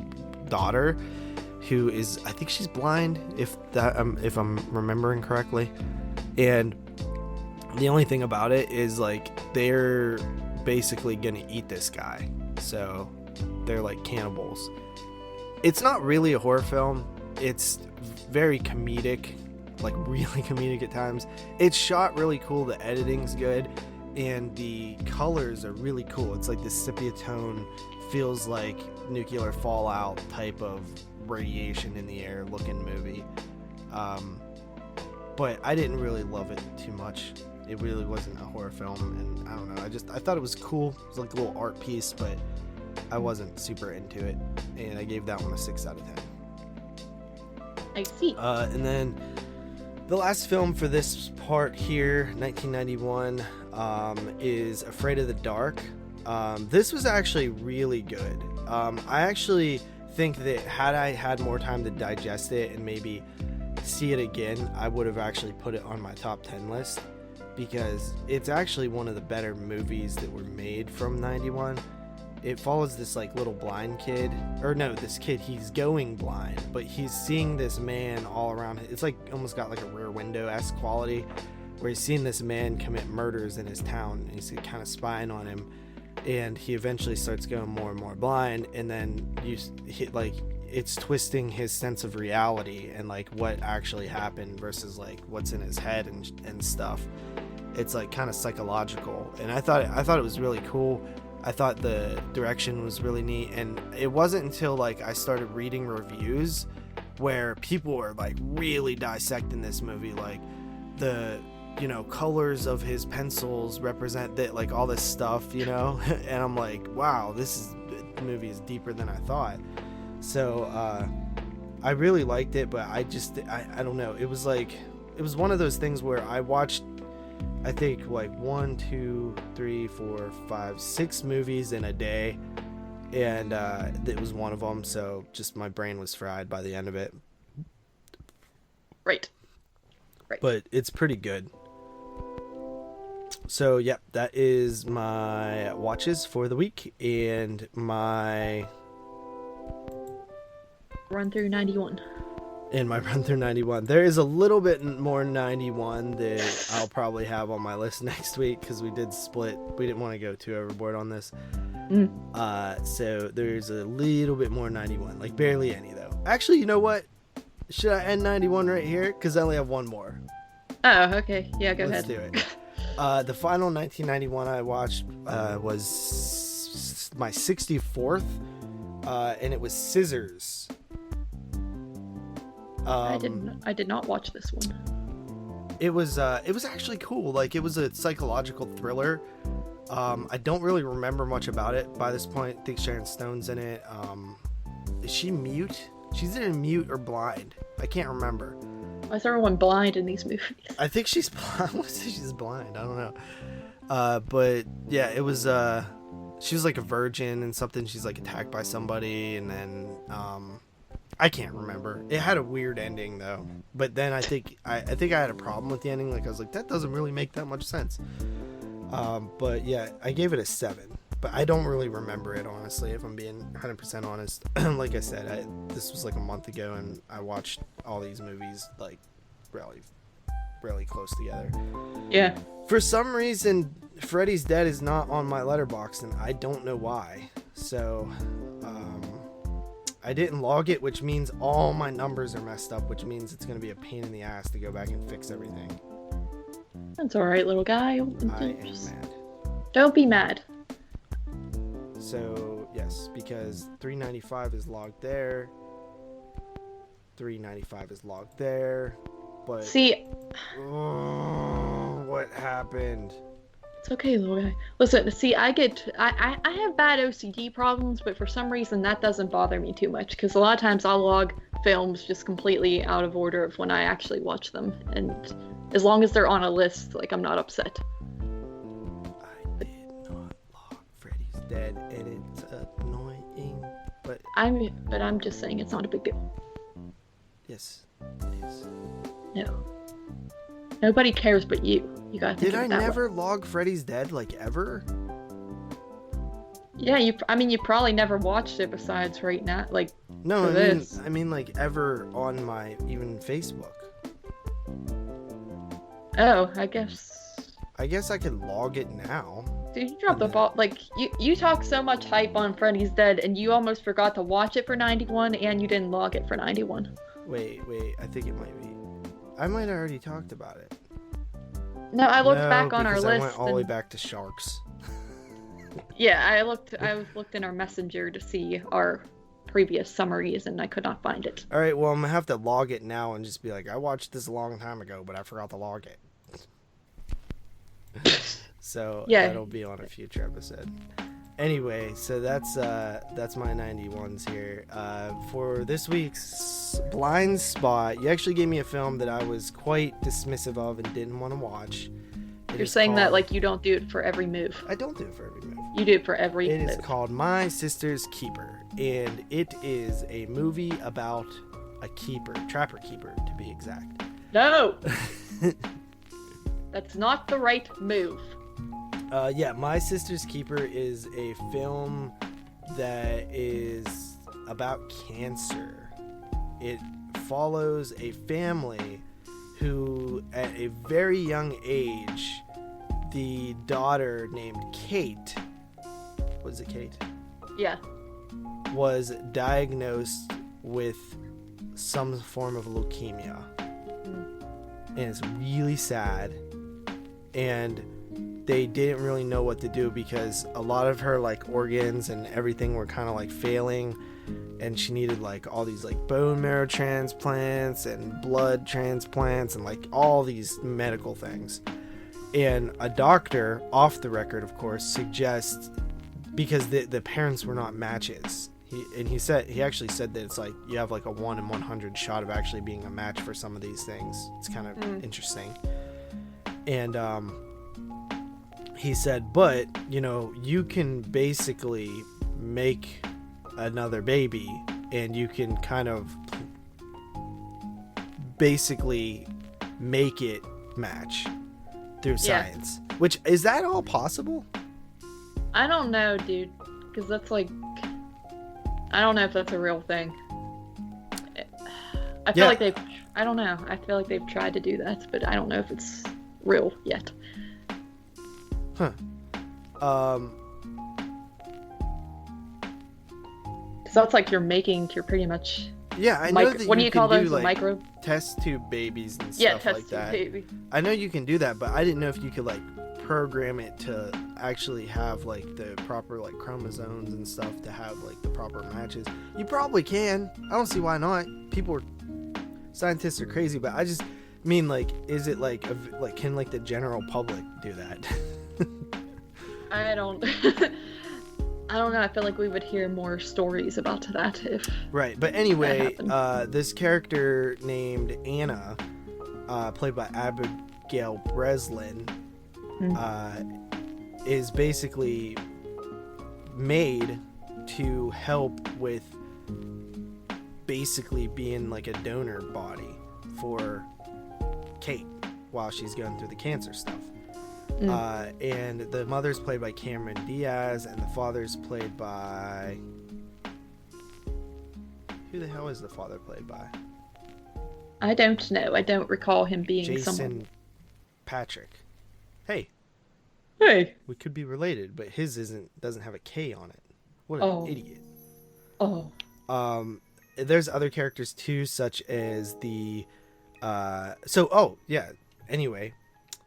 daughter, who is, I think she's blind, if I'm remembering correctly. And the only thing about it is like they're basically gonna eat this guy, so they're like cannibals. It's not really a horror film. It's very comedic, like really comedic at times. It's shot really cool. The editing's good, and the colors are really cool. It's like this sepia tone, feels like nuclear fallout type of radiation in the air looking movie. But I didn't really love it too much. It really wasn't a horror film, and I don't know, I thought it was cool. It was like a little art piece, but I wasn't super into it, and I gave that one a 6 out of 10. I see. And then The last film for this part here, 1991, is Afraid of the Dark. This was actually really good. I actually think that had I had more time to digest it and maybe see it again, I would have actually put it on my top 10 list, because it's actually one of the better movies that were made from 91. It follows this like little blind kid, or no, this kid, he's going blind, but he's seeing this man all around. It's like almost got like a Rear Window-esque quality, where he's seeing this man commit murders in his town, and he's kind of spying on him, and he eventually starts going more and more blind, and then you hit like it's twisting his sense of reality and like what actually happened versus like what's in his head and stuff. It's like kind of psychological, and I thought it was really cool. I thought the direction was really neat, and it wasn't until like I started reading reviews where people were like really dissecting this movie, like the colors of his pencils represent that, like all this stuff, and I'm like, wow, the movie is deeper than I thought. So I really liked it, but I don't know, it was one of those things where I watched, I think like 1, 2, 3, 4, 5, 6 movies in a day, and it was one of them. So just my brain was fried by the end of it. Right. But it's pretty good. So yep, that is my watches for the week and my run through 91. In my run through 91, there is a little bit more 91 that I'll probably have on my list next week, because we did split. We didn't want to go too overboard on this. So there's a little bit more 91, like barely any though. Actually, you know what? Should I end 91 right here? Because I only have one more. Oh, okay. Yeah, go ahead. Let's do it. The final 1991 I watched was my 64th, and it was Scissors. I did not watch this one. It was actually cool. Like, it was a psychological thriller. I don't really remember much about it by this point. I think Sharon Stone's in it. Is she mute? She's either mute or blind. I can't remember. Why is everyone blind in these movies? I think she's blind. I want to say she's blind. I don't know. But yeah, it was. She was like a virgin and something. She's like attacked by somebody, and then I can't remember. It had a weird ending though. But then I think I had a problem with the ending. Like, I was like, that doesn't really make that much sense. But yeah, I gave it a 7. But I don't really remember it, honestly, if I'm being 100% honest. Like I said, this was like a month ago, and I watched all these movies like really close together. Yeah. For some reason, Freddy's Dead is not on my letterbox, and I don't know why. So I didn't log it, which means all my numbers are messed up, which means it's going to be a pain in the ass to go back and fix everything. That's alright, little guy. I am mad. Don't be mad. So, yes, because 395 is logged there. 395 is logged there. But see, what happened? It's okay, little guy. Listen, see, I have bad OCD problems, but for some reason that doesn't bother me too much, because a lot of times I'll log films just completely out of order of when I actually watch them, and as long as they're on a list, like, I'm not upset. I did not log Freddy's Dead, and it's annoying, but I'm just saying it's not a big deal. Yes, it is. No. Nobody cares but you. You gotta think Did I that never way. log Freddy's Dead, like, ever? Yeah, you probably never watched it besides right now, like, No, this. I mean, like, ever on my, even Facebook. Oh, I guess I could log it now. Dude, you dropped the ball. Like, you talk so much hype on Freddy's Dead, and you almost forgot to watch it for 91, and you didn't log it for 91. Wait, I think it might be. I might have already talked about it. No, I looked back on our list. list. I went all the way back to Sharks. Yeah, I looked in our messenger to see our previous summaries, and I could not find it. All right, well, I'm gonna have to log it now and just be like, I watched this a long time ago, but I forgot to log it. So yeah, that'll be on a future episode. Anyway, so that's my 91s here. For this week's blind spot, you actually gave me a film that I was quite dismissive of and didn't want to watch. You're saying that like you don't do it for every move. I don't do it for every move. You do it for every move. It is called My Sister's Keeper, and it is a movie about a keeper, trapper keeper to be exact. No! That's not the right move. Yeah, My Sister's Keeper is a film that is about cancer. It follows a family who, at a very young age, the daughter named Kate, was it Kate? Yeah. Was diagnosed with some form of leukemia. And it's really sad. And they didn't really know what to do because a lot of her like organs and everything were kind of like failing, and she needed like all these like bone marrow transplants and blood transplants and like all these medical things. And a doctor, off the record of course, suggests, because the parents were not matches, he actually said that it's like you have like a 1 in 100 shot of actually being a match for some of these things. It's kind of interesting. And he said, but, you know, you can basically make another baby and you can kind of basically make it match through science. Which, is that all possible? I don't know, dude. Because that's like, I don't know if that's a real thing. I feel like I don't know. I feel like they've tried to do that, but I don't know if it's real yet. Huh. So that's like you're pretty much. Yeah, I know that what do you call those? Like, micro test tube babies and stuff like test that. Tube baby. I know you can do that, but I didn't know if you could like program it to actually have like the proper like chromosomes and stuff to have like the proper matches. You probably can. I don't see why not. Scientists are crazy, but I just mean like, is it like can like the general public do that? I don't know. I feel like we would hear more stories about that if. Right, but anyway, this character named Anna, played by Abigail Breslin, is basically made to help with basically being like a donor body for Kate while she's going through the cancer stuff. And the mother's played by Cameron Diaz, and the father's played by... Who the hell is the father played by? I don't know. I don't recall him being Jason someone. Patrick. Hey. We could be related, but his doesn't have a K on it. What an idiot. There's other characters too, such as the... Anyway,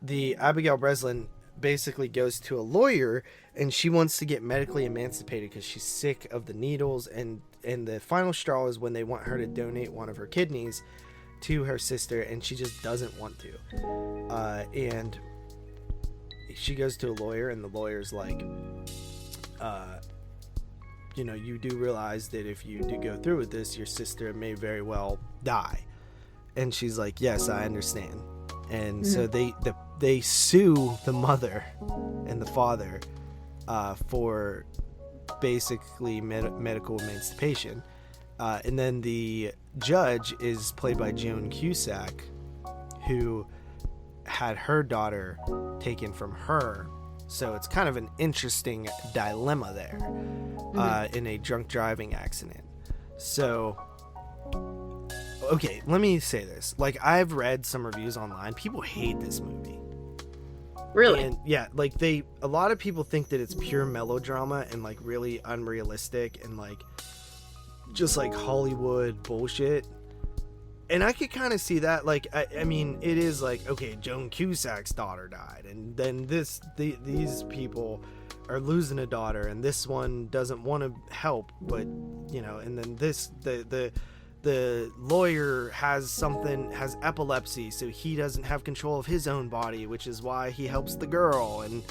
the Abigail Breslin basically goes to a lawyer, and she wants to get medically emancipated because she's sick of the needles, and the final straw is when they want her to donate one of her kidneys to her sister, and she just doesn't want to. And she goes to a lawyer, and the lawyer's like, you do realize that if you do go through with this, your sister may very well die. And she's like, yes, I understand. And so they sue the mother and the father for basically medical emancipation. And then the judge is played by Joan Cusack, who had her daughter taken from her. So it's kind of an interesting dilemma there in a drunk driving accident. So... Okay, let me say this. Like, I've read some reviews online. People hate this movie. Really? And yeah, like a lot of people think that it's pure melodrama and like really unrealistic and like just like Hollywood bullshit. And I could kind of see that. Like, I mean, it is like, okay, Joan Cusack's daughter died, and then these people are losing a daughter, and this one doesn't want to help, but and then the lawyer has epilepsy, so he doesn't have control of his own body, which is why he helps the girl, and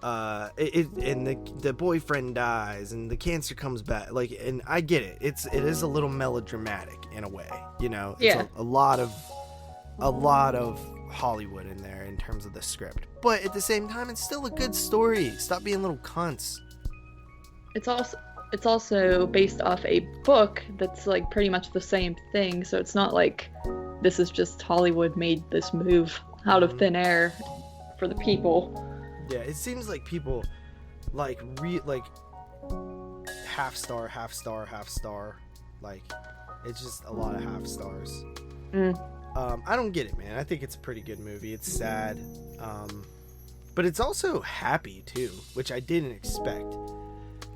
and the boyfriend dies and the cancer comes back, like, and I get it, it is a little melodramatic in a way, you know. It's a lot of Hollywood in there in terms of the script, but at the same time it's still a good story. Stop being little cunts. It's also based off a book that's like pretty much the same thing, so it's not like this is just Hollywood made this move out of thin air for the people. Yeah, it seems like people like half star, like it's just a lot of half stars. I don't get it, man. I think it's a pretty good movie. It's sad, but it's also happy too, which I didn't expect.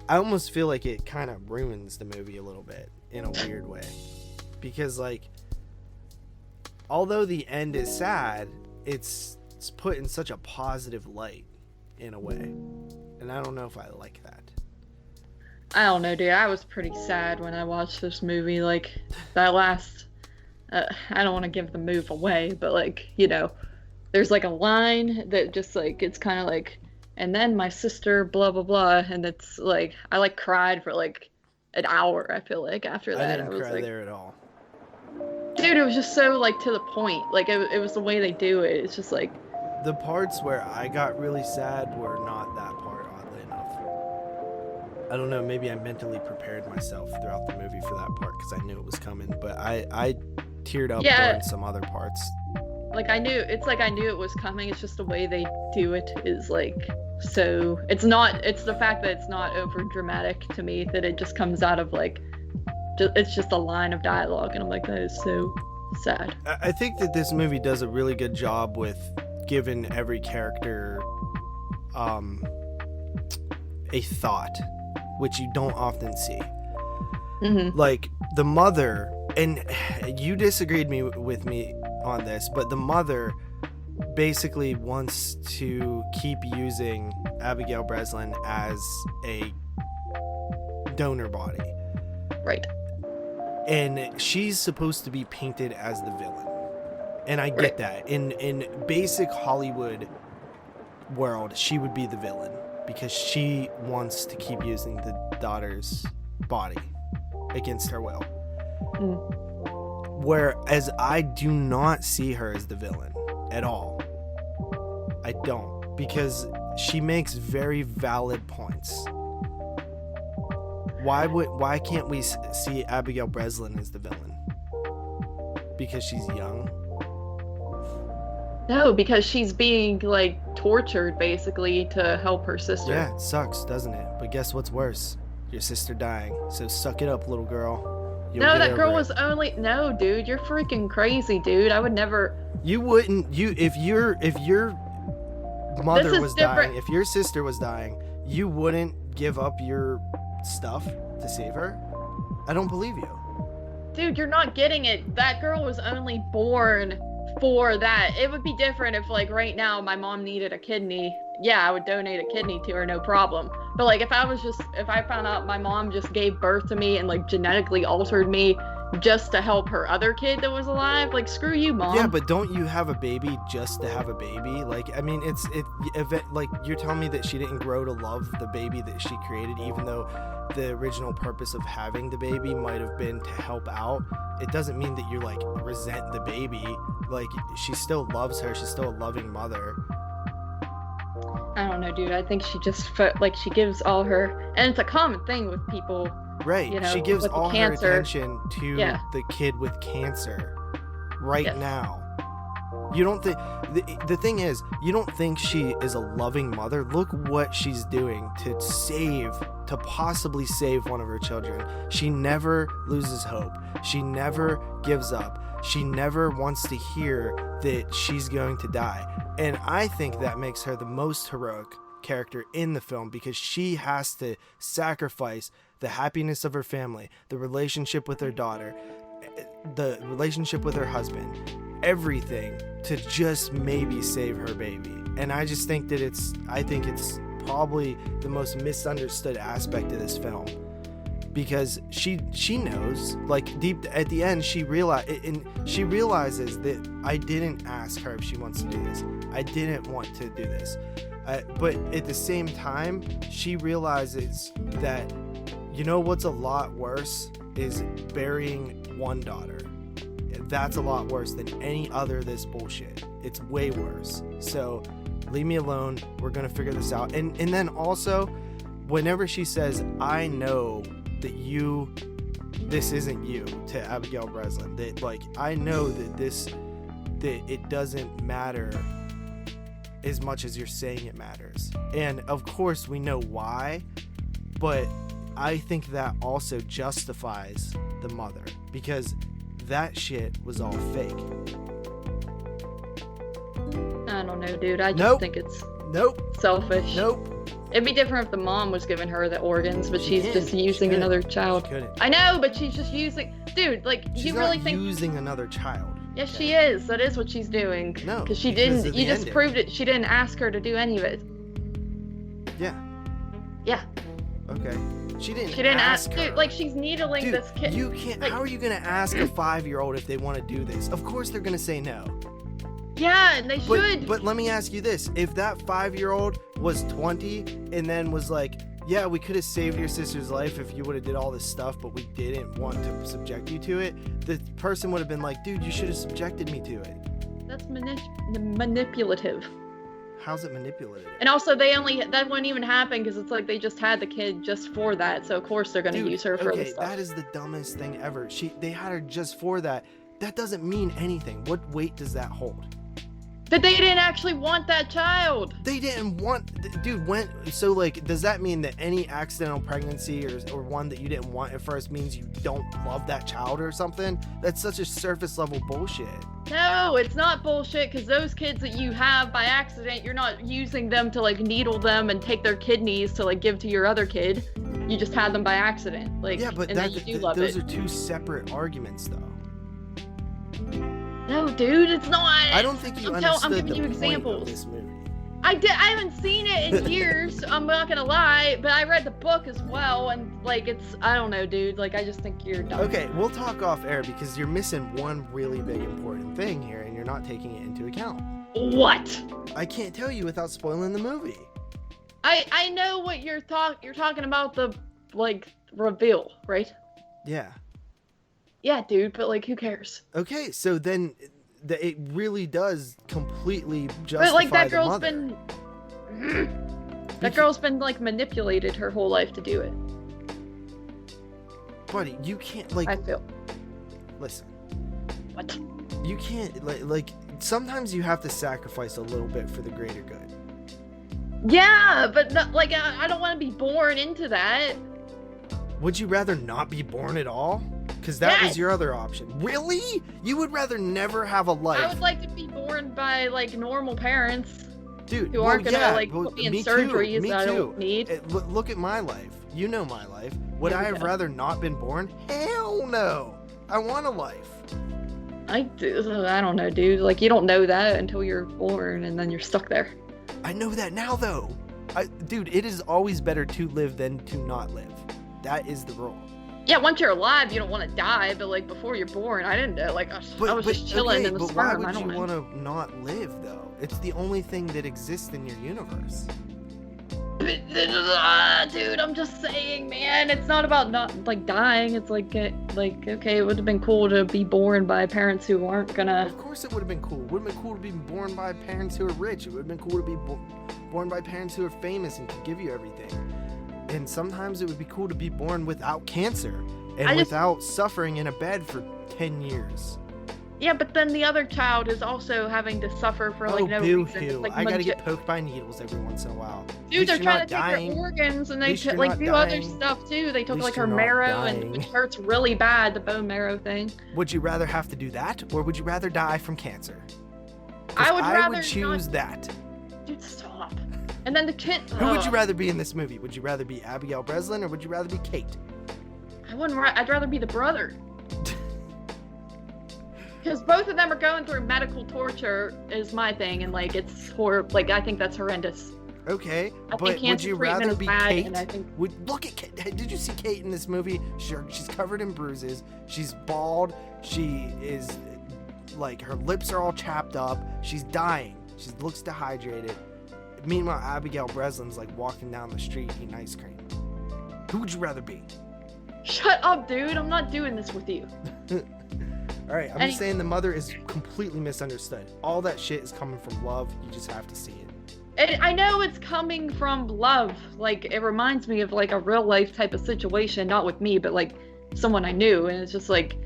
I almost feel like it kind of ruins the movie a little bit in a weird way, because like although the end is sad, it's put in such a positive light in a way, and I don't know if I like that. I don't know, dude. I was pretty sad when I watched this movie. Like that last I don't want to give the move away, but like, you know, there's like a line that just like, it's kind of like, and then my sister blah blah blah, and it's like I like cried for like an hour. I feel like after that I didn't cry like, there at all, dude. It was just so like to the point. Like it was the way they do it. It's just like the parts where I got really sad were not that part, oddly enough. I don't know, maybe I mentally prepared myself throughout the movie for that part because I knew it was coming, but I teared up during some other parts. Like I knew it was coming. It's just the way they do it is like, so it's the fact that it's not over dramatic to me, that it just comes out of like, it's just a line of dialogue, and I'm like, that is so sad. I think that this movie does a really good job with giving every character a thought, which you don't often see. Like the mother, and you disagreed with me on this, but the mother basically wants to keep using Abigail Breslin as a donor body, right? And she's supposed to be painted as the villain, and I get that. In basic Hollywood world, she would be the villain because she wants to keep using the daughter's body against her will. Whereas I do not see her as the villain at all. I don't, because she makes very valid points. Why can't we see Abigail Breslin as the villain? Because she's young? No, because she's being like tortured basically to help her sister. Yeah, it sucks, doesn't it? But guess what's worse? Your sister dying. So suck it up, little girl. No, that girl was only... No, dude, you're freaking crazy, dude. I would never... You wouldn't... If your mother was dying, if your sister was dying, you wouldn't give up your stuff to save her? I don't believe you. Dude, you're not getting it. That girl was only born for that. It would be different if, like, right now my mom needed a kidney. Yeah, I would donate a kidney to her, no problem. But like, if I found out my mom just gave birth to me and like genetically altered me just to help her other kid that was alive, like, screw you, mom. Yeah, but don't you have a baby just to have a baby? Like, I mean, like, you're telling me that she didn't grow to love the baby that she created, even though the original purpose of having the baby might have been to help out. It doesn't mean that you like resent the baby. Like, she still loves her. She's still a loving mother. I don't know, dude. I think she just like, she gives all her, and it's a common thing with people, right? You know, she gives all her attention to the kid with cancer now. You don't think the thing is, you don't think she is a loving mother? Look what she's doing to possibly save one of her children. She never loses hope. She never gives up. She never wants to hear that she's going to die. And I think that makes her the most heroic character in the film, because she has to sacrifice the happiness of her family, the relationship with her daughter, the relationship with her husband, everything, to just maybe save her baby. And I just think that it's probably the most misunderstood aspect of this film. because she knows, like, deep at the end, she realizes that I didn't ask her if she wants to do this. I didn't want to do this. But at the same time, she realizes that, you know what's a lot worse is burying one daughter. That's a lot worse than any other of this bullshit. It's way worse. So leave me alone. We're going to figure this out. And then also, whenever she says, I know that this isn't you, to Abigail Breslin, that, like, I know that it doesn't matter as much as you're saying it matters. And of course we know why, but I think that also justifies the mother, because that shit was all fake. I don't know, dude. I just think it's selfish. It'd be different if the mom was giving her the organs, but she's just using another child. I know, but she's just using... Dude, like, she's you really not think... using another child. Yes, she is. That is what she's doing. No, because she didn't... You just ending. proved it. She didn't ask her to do any of it. Yeah. Yeah. Okay. She didn't ask her. Dude, like, she's needling this kid. You can't... Like, how are you going to ask a 5-year-old if they want to do this? Of course they're going to say no. Yeah, and they should. But let me ask you this. If that 5-year-old was 20 and then was like, yeah, we could have saved your sister's life if you would have did all this stuff, but we didn't want to subject you to it, the person would have been like, dude, you should have subjected me to it. That's manipulative. How's it manipulative? And also, that wouldn't even happen because it's like they just had the kid just for that, so of course they're going to use her for other stuff. That is the dumbest thing ever. They had her just for that. That doesn't mean anything. What weight does that hold? That they didn't actually want that child. They didn't want, dude. So like, does that mean that any accidental pregnancy or one that you didn't want at first means you don't love that child or something? That's such a surface level bullshit. No, it's not bullshit, because those kids that you have by accident, you're not using them to like needle them and take their kidneys to like give to your other kid. You just had them by accident. Like, yeah, but and then you do love those it. are two separate arguments, though. No, dude, it's not. I don't think you understood I'm giving you the examples. point of this movie. I haven't seen it in years. I'm not gonna lie, but I read the book as well, and like I don't know, dude. Like, I just think you're dumb. Okay, we'll talk off air because you're missing one really big important thing here, and you're not taking it into account. What? I can't tell you without spoiling the movie. I know what you're talking about, the like reveal, right? Yeah. Yeah, dude, but like, who cares? Okay, so then it really does completely justify but like, that the girl's mother. That girl's been like manipulated her whole life to do it. Buddy, you can't like. I feel. Listen. What? You can't like. Sometimes you have to sacrifice a little bit for the greater good. Yeah, but not, like, I don't want to be born into that. Would you rather not be born at all? Because that was your other option. Really? You would rather never have a life? I would like to be born by like normal parents. Dude, who aren't gonna put me in surgeries that I don't need. Look at my life. You know my life. Would I have rather not been born? Hell no. I want a life. I don't know, dude. Like, you don't know that until you're born, and then you're stuck there. I know that now, though. Dude, it is always better to live than to not live. That is the rule. Yeah, once you're alive, you don't want to die, but like before you're born, I didn't know. Like, I was just chilling in the sperm. Why would you want to not live, though? It's the only thing that exists in your universe. Dude, I'm just saying, man. It's not about not like dying. It's like okay, it would have been cool to be born by parents who aren't gonna. Of course, it would have been cool. It would have been cool to be born by parents who are rich. It would have been cool to be born by parents who are famous and can give you everything. And sometimes it would be cool to be born without cancer and without suffering in a bed for 10 years. Yeah, but then the other child is also having to suffer for like no reason. It's like I gotta get poked by needles every once in a while. Dude, they're trying to take her organs, and they like do other stuff too. They took like her marrow, and which hurts really bad, the bone marrow thing. Would you rather have to do that, or would you rather die from cancer? I would choose that. Dude, stop. And then the kid. Who would you rather be in this movie? Would you rather be Abigail Breslin, or would you rather be Kate? I'd rather be the brother. Because both of them are going through medical torture is my thing, and like it's horrible. Like, I think that's horrendous. Okay, I but think would cancer you treatment rather is be bad, Kate? and I think Look at Kate. Did you see Kate in this movie? Sure, she's covered in bruises. She's bald. She is like her lips are all chapped up. She's dying. She looks dehydrated. Meanwhile, Abigail Breslin's like walking down the street eating ice cream. Who would you rather be? shut up, dude. I'm not doing this with you. All right, I'm just saying the mother is completely misunderstood. All that shit is coming from love. You just have to see it. And I know it's coming from love. Like, it reminds me of like a real life type of situation, not with me, but like someone I knew, and it's just like.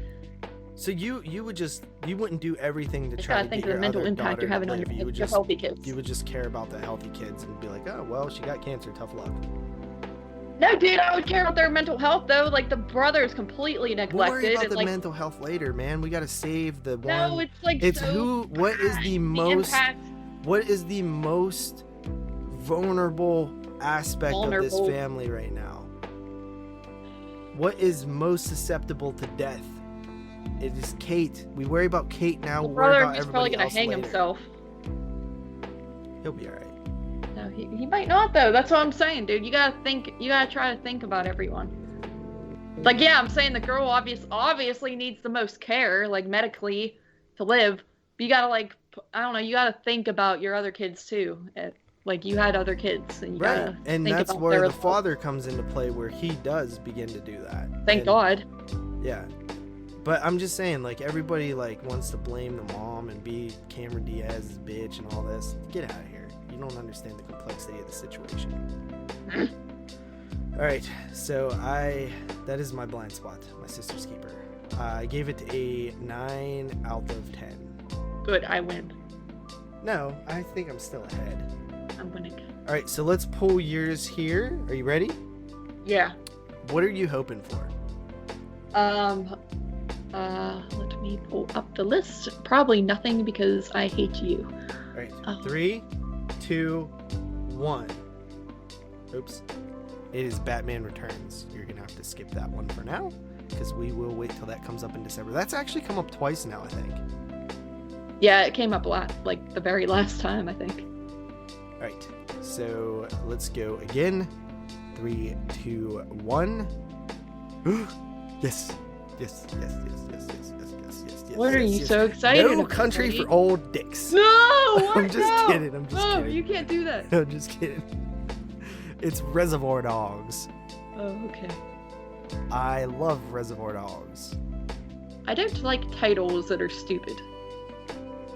So you wouldn't do everything to try to think get of the your mental other impact daughter you're having to on live. your healthy kids. You would just care about the healthy kids and be like, oh well, she got cancer, tough luck. No, dude, I would care about their mental health though. Like the brother is completely neglected. We'll worry about and, the like, mental health later, man. We gotta save the one. No, it's like it's so who. What is the most? impact. What is the most vulnerable aspect of this family right now? What is most susceptible to death? It is Kate. We worry about Kate now. The We'll worry brother about is everybody probably gonna else hang later. himself. He'll be alright. No, he might not though. That's what I'm saying, dude. You gotta think. You gotta try to think about everyone. Like, yeah, I'm saying the girl obviously needs the most care, like medically, to live. But you gotta like, I don't know. You gotta think about your other kids too. Like you had other kids, and you gotta And think that's about where their the father comes into play, where he does begin to do that. Thank God. Yeah. But I'm just saying, like, everybody like wants to blame the mom and be Cameron Diaz's bitch and all this. Get out of here. You don't understand the complexity of the situation. All right, so that is my blind spot, my sister's keeper. I gave it a 9 out of 10. Good, I win. No, I think I'm still ahead. I'm winning. All right, so let's pull yours here. Are you ready? Yeah. What are you hoping for? Let me pull up the list. Probably nothing because I hate you. All right, 3, 2, 1. Oops. It is Batman Returns. You're gonna have to skip that one for now, because we will wait till that comes up in December. That's actually come up twice now, I think. Yeah, it came up like the very last time, I think. All right, so let's go again. 3, 2, 1. Yes. Yes. What are you so excited No about, Country buddy? for Old Dicks. No! What? I'm just kidding. No, you can't do that. I'm just kidding. It's Reservoir Dogs. Oh, okay. I love Reservoir Dogs. I don't like titles that are stupid.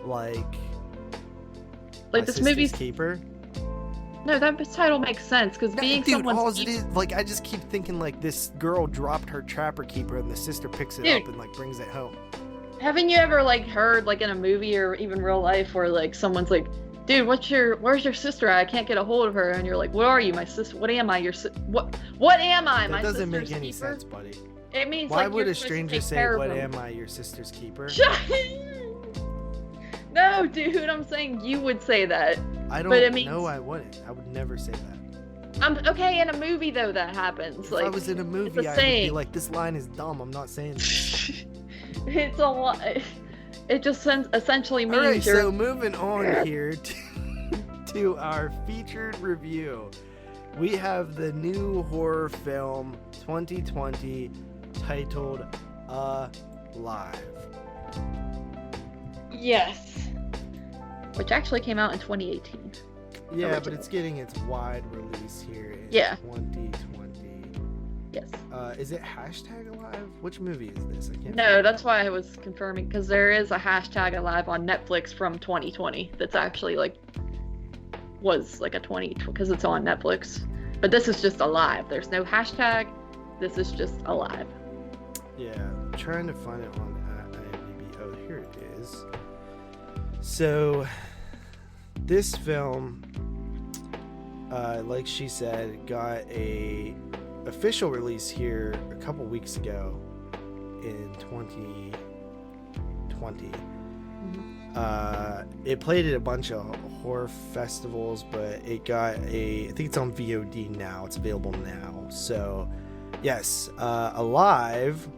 Like this movie's Keeper. No, that title makes sense because being dude, someone's all it is, like, I just keep thinking like this girl dropped her trapper keeper and the sister picks it up and like brings it home. Haven't you ever like heard like in a movie or even real life where like someone's like, dude, where's your sister at? I can't get a hold of her. And you're like, what are you, my sister? What am I? What am I? That my doesn't sister's make any keeper? sense, buddy. It means Why like would you're a supposed to stranger take say, care of what them. am I, your sister's keeper? No, dude, I'm saying you would say that. I don't but it means... know. I wouldn't. I would never say that. Okay, in a movie though that happens. If like I was in a movie, I would be like, this line is dumb. I'm not saying this. It's a lot. It just essentially means Alright, so moving on here to our featured review. We have the new horror film 2020 titled Alive. Yes. Which actually came out in 2018. Yeah, originally. but it's getting its wide release here in 2020. Yes. Is it #Alive? Which movie is this? I can't. No, that's why I was confirming, because there is a #Alive on Netflix from 2020 that's actually was like a 20, because it's on Netflix. But this is just Alive. There's no hashtag. This is just Alive. Yeah, I'm trying to find it on IMDb. Oh, here it is. So, this film, like she said, got a official release here a couple weeks ago in 2020. It played at a bunch of horror festivals, but it got I think it's on VOD now. It's available now. So, yes, Alive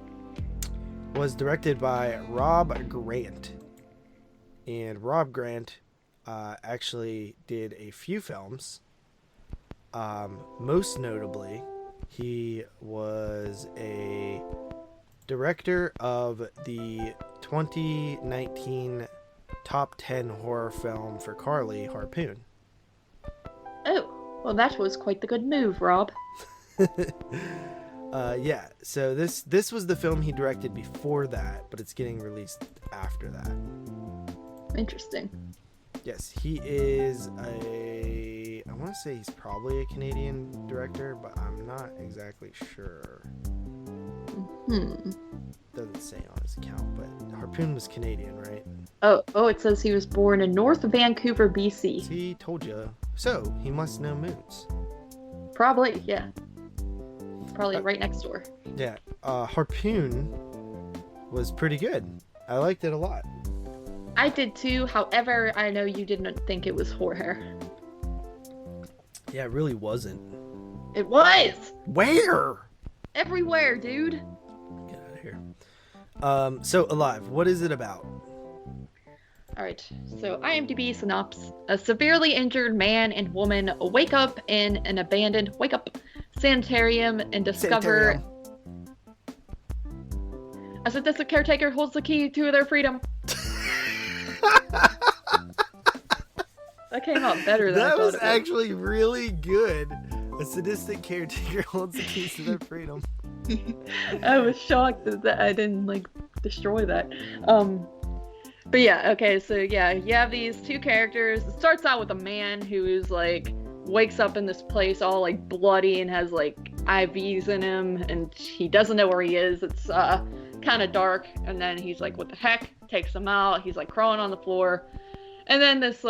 was directed by Rob Grant. And Rob Grant actually did a few films. Most notably, he was a director of the 2019 top 10 horror film for Carly, Harpoon. Oh, well, that was quite the good move, Rob. Yeah, so this was the film he directed before that, but it's getting released after that. Interesting. Yes, he is I want to say he's probably a Canadian director, but I'm not exactly sure. Doesn't say on his account, but Harpoon was Canadian, right? Oh, it says he was born in North Vancouver, BC. See, told you. So, he must know moons. Probably, yeah. Probably right next door. Yeah, Harpoon was pretty good. I liked it a lot. I did too, however, I know you didn't think it was horror. Yeah, it really wasn't. It was! Where? Everywhere, dude. Get out of here. So Alive, what is it about? Alright, so IMDb synopsis. A severely injured man and woman wake up in an abandoned sanitarium and discover a sadistic caretaker holds the key to their freedom. That came out better than I thought. That was actually really good. A sadistic caretaker holds the keys to their freedom. I was shocked that I didn't destroy that. But yeah, okay, so yeah, you have these two characters. It starts out with a man who is wakes up in this place all bloody and has IVs in him, and he doesn't know where he is. It's kind of dark, and then he's like, what the heck? Takes him out. He's crawling on the floor, and then this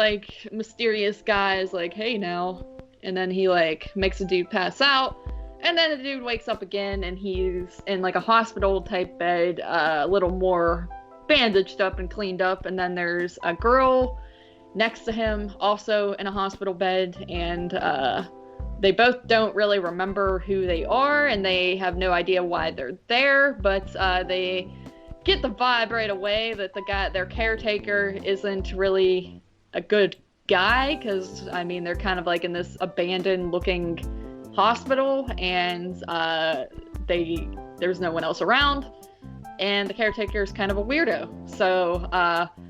mysterious guy is hey now, and then he makes a dude pass out, and then the dude wakes up again, and he's in a hospital type bed, a little more bandaged up and cleaned up, and then there's a girl next to him also in a hospital bed, and they both don't really remember who they are, and they have no idea why they're there, but they get the vibe right away that their caretaker isn't really a good guy, because they're kind of in this abandoned looking hospital, and there's no one else around, and the caretaker is kind of a weirdo. So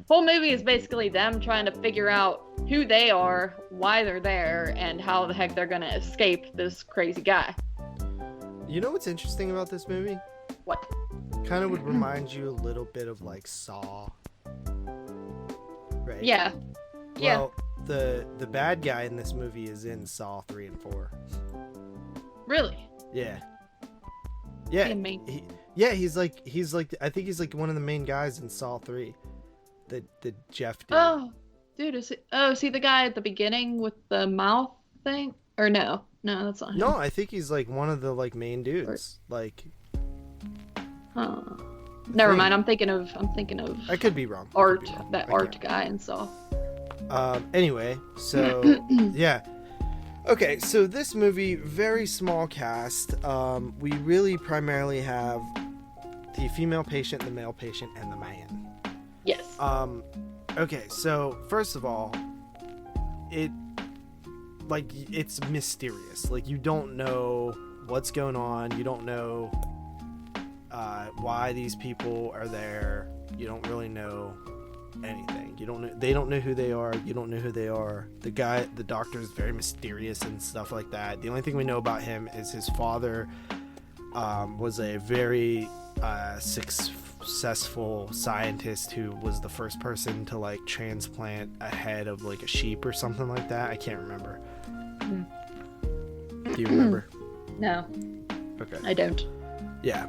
whole movie is basically them trying to figure out who they are, why they're there, and how the heck they're gonna escape this crazy guy. You know what's interesting about this movie? What? Kind of would remind you a little bit of Saw, right? Yeah. Well, the bad guy in this movie is in Saw 3 and 4. Really? Yeah. Yeah. He's I think he's one of the main guys in Saw 3. The Jeff dude. Oh, dude, is he the guy at the beginning with the mouth thing? Or no, that's not him. No, I think he's one of the main dudes. Never mind. I'm thinking of. I could be wrong. Art guy and Saw. Anyway, so yeah. Okay, so this movie, very small cast. We really primarily have the female patient, the male patient, and the man. Yes. Okay, so first of all, it's mysterious. You don't know what's going on. You don't know why these people are there. You don't really know anything. You don't know. They don't know who they are. You don't know who they are. The doctor is very mysterious and stuff like that. The only thing we know about him is his father was a very successful scientist who was the first person to transplant a head of a sheep or something like that. I can't remember. Do you remember? No. Okay. I don't. Yeah.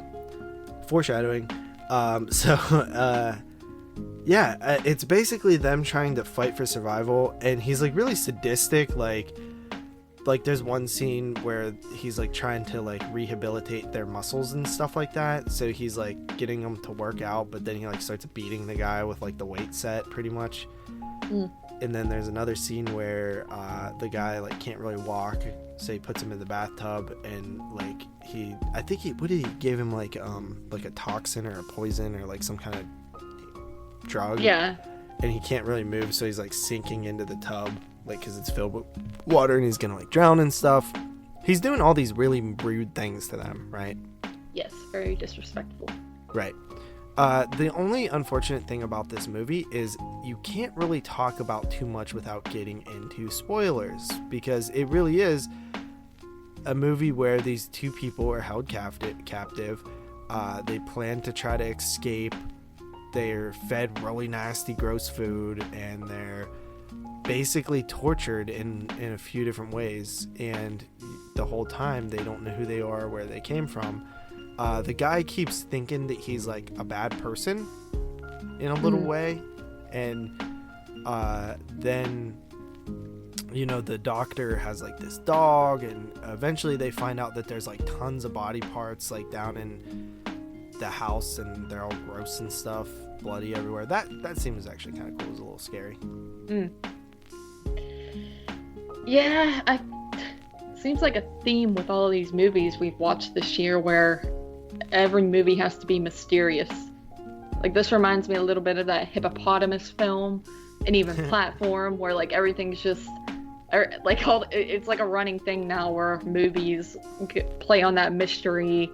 Foreshadowing. It's basically them trying to fight for survival, and he's really sadistic. There's one scene where he's trying to rehabilitate their muscles and stuff like that, so he's getting them to work out, but then he starts beating the guy with the weight set pretty much. And then there's another scene where the guy can't really walk, so he puts him in the bathtub, and what did he give him, a toxin or a poison or some kind of drug? Yeah. And he can't really move, so he's sinking into the tub, like, because it's filled with water and he's gonna like drown and stuff. He's doing all these really rude things to them, right? Yes, very disrespectful. Right. The only unfortunate thing about this movie is you can't really talk about too much without getting into spoilers, because it really is a movie where these two people are held captive. They plan to try to escape. They're fed really nasty, gross food, and they're basically tortured in a few different ways. And the whole time, they don't know who they are, where they came from. The guy keeps thinking that he's like a bad person in a little way. And then, you know, the doctor has like this dog, and eventually they find out that there's like tons of body parts like down in the house, and they're all gross and stuff, bloody everywhere. That scene was actually kind of cool. It was a little scary. Yeah, seems like a theme with all of these movies we've watched this year, where every movie has to be mysterious. Like, this reminds me a little bit of that hippopotamus film, and even Platform, where like everything's just like it's like a running thing now where movies play on that mystery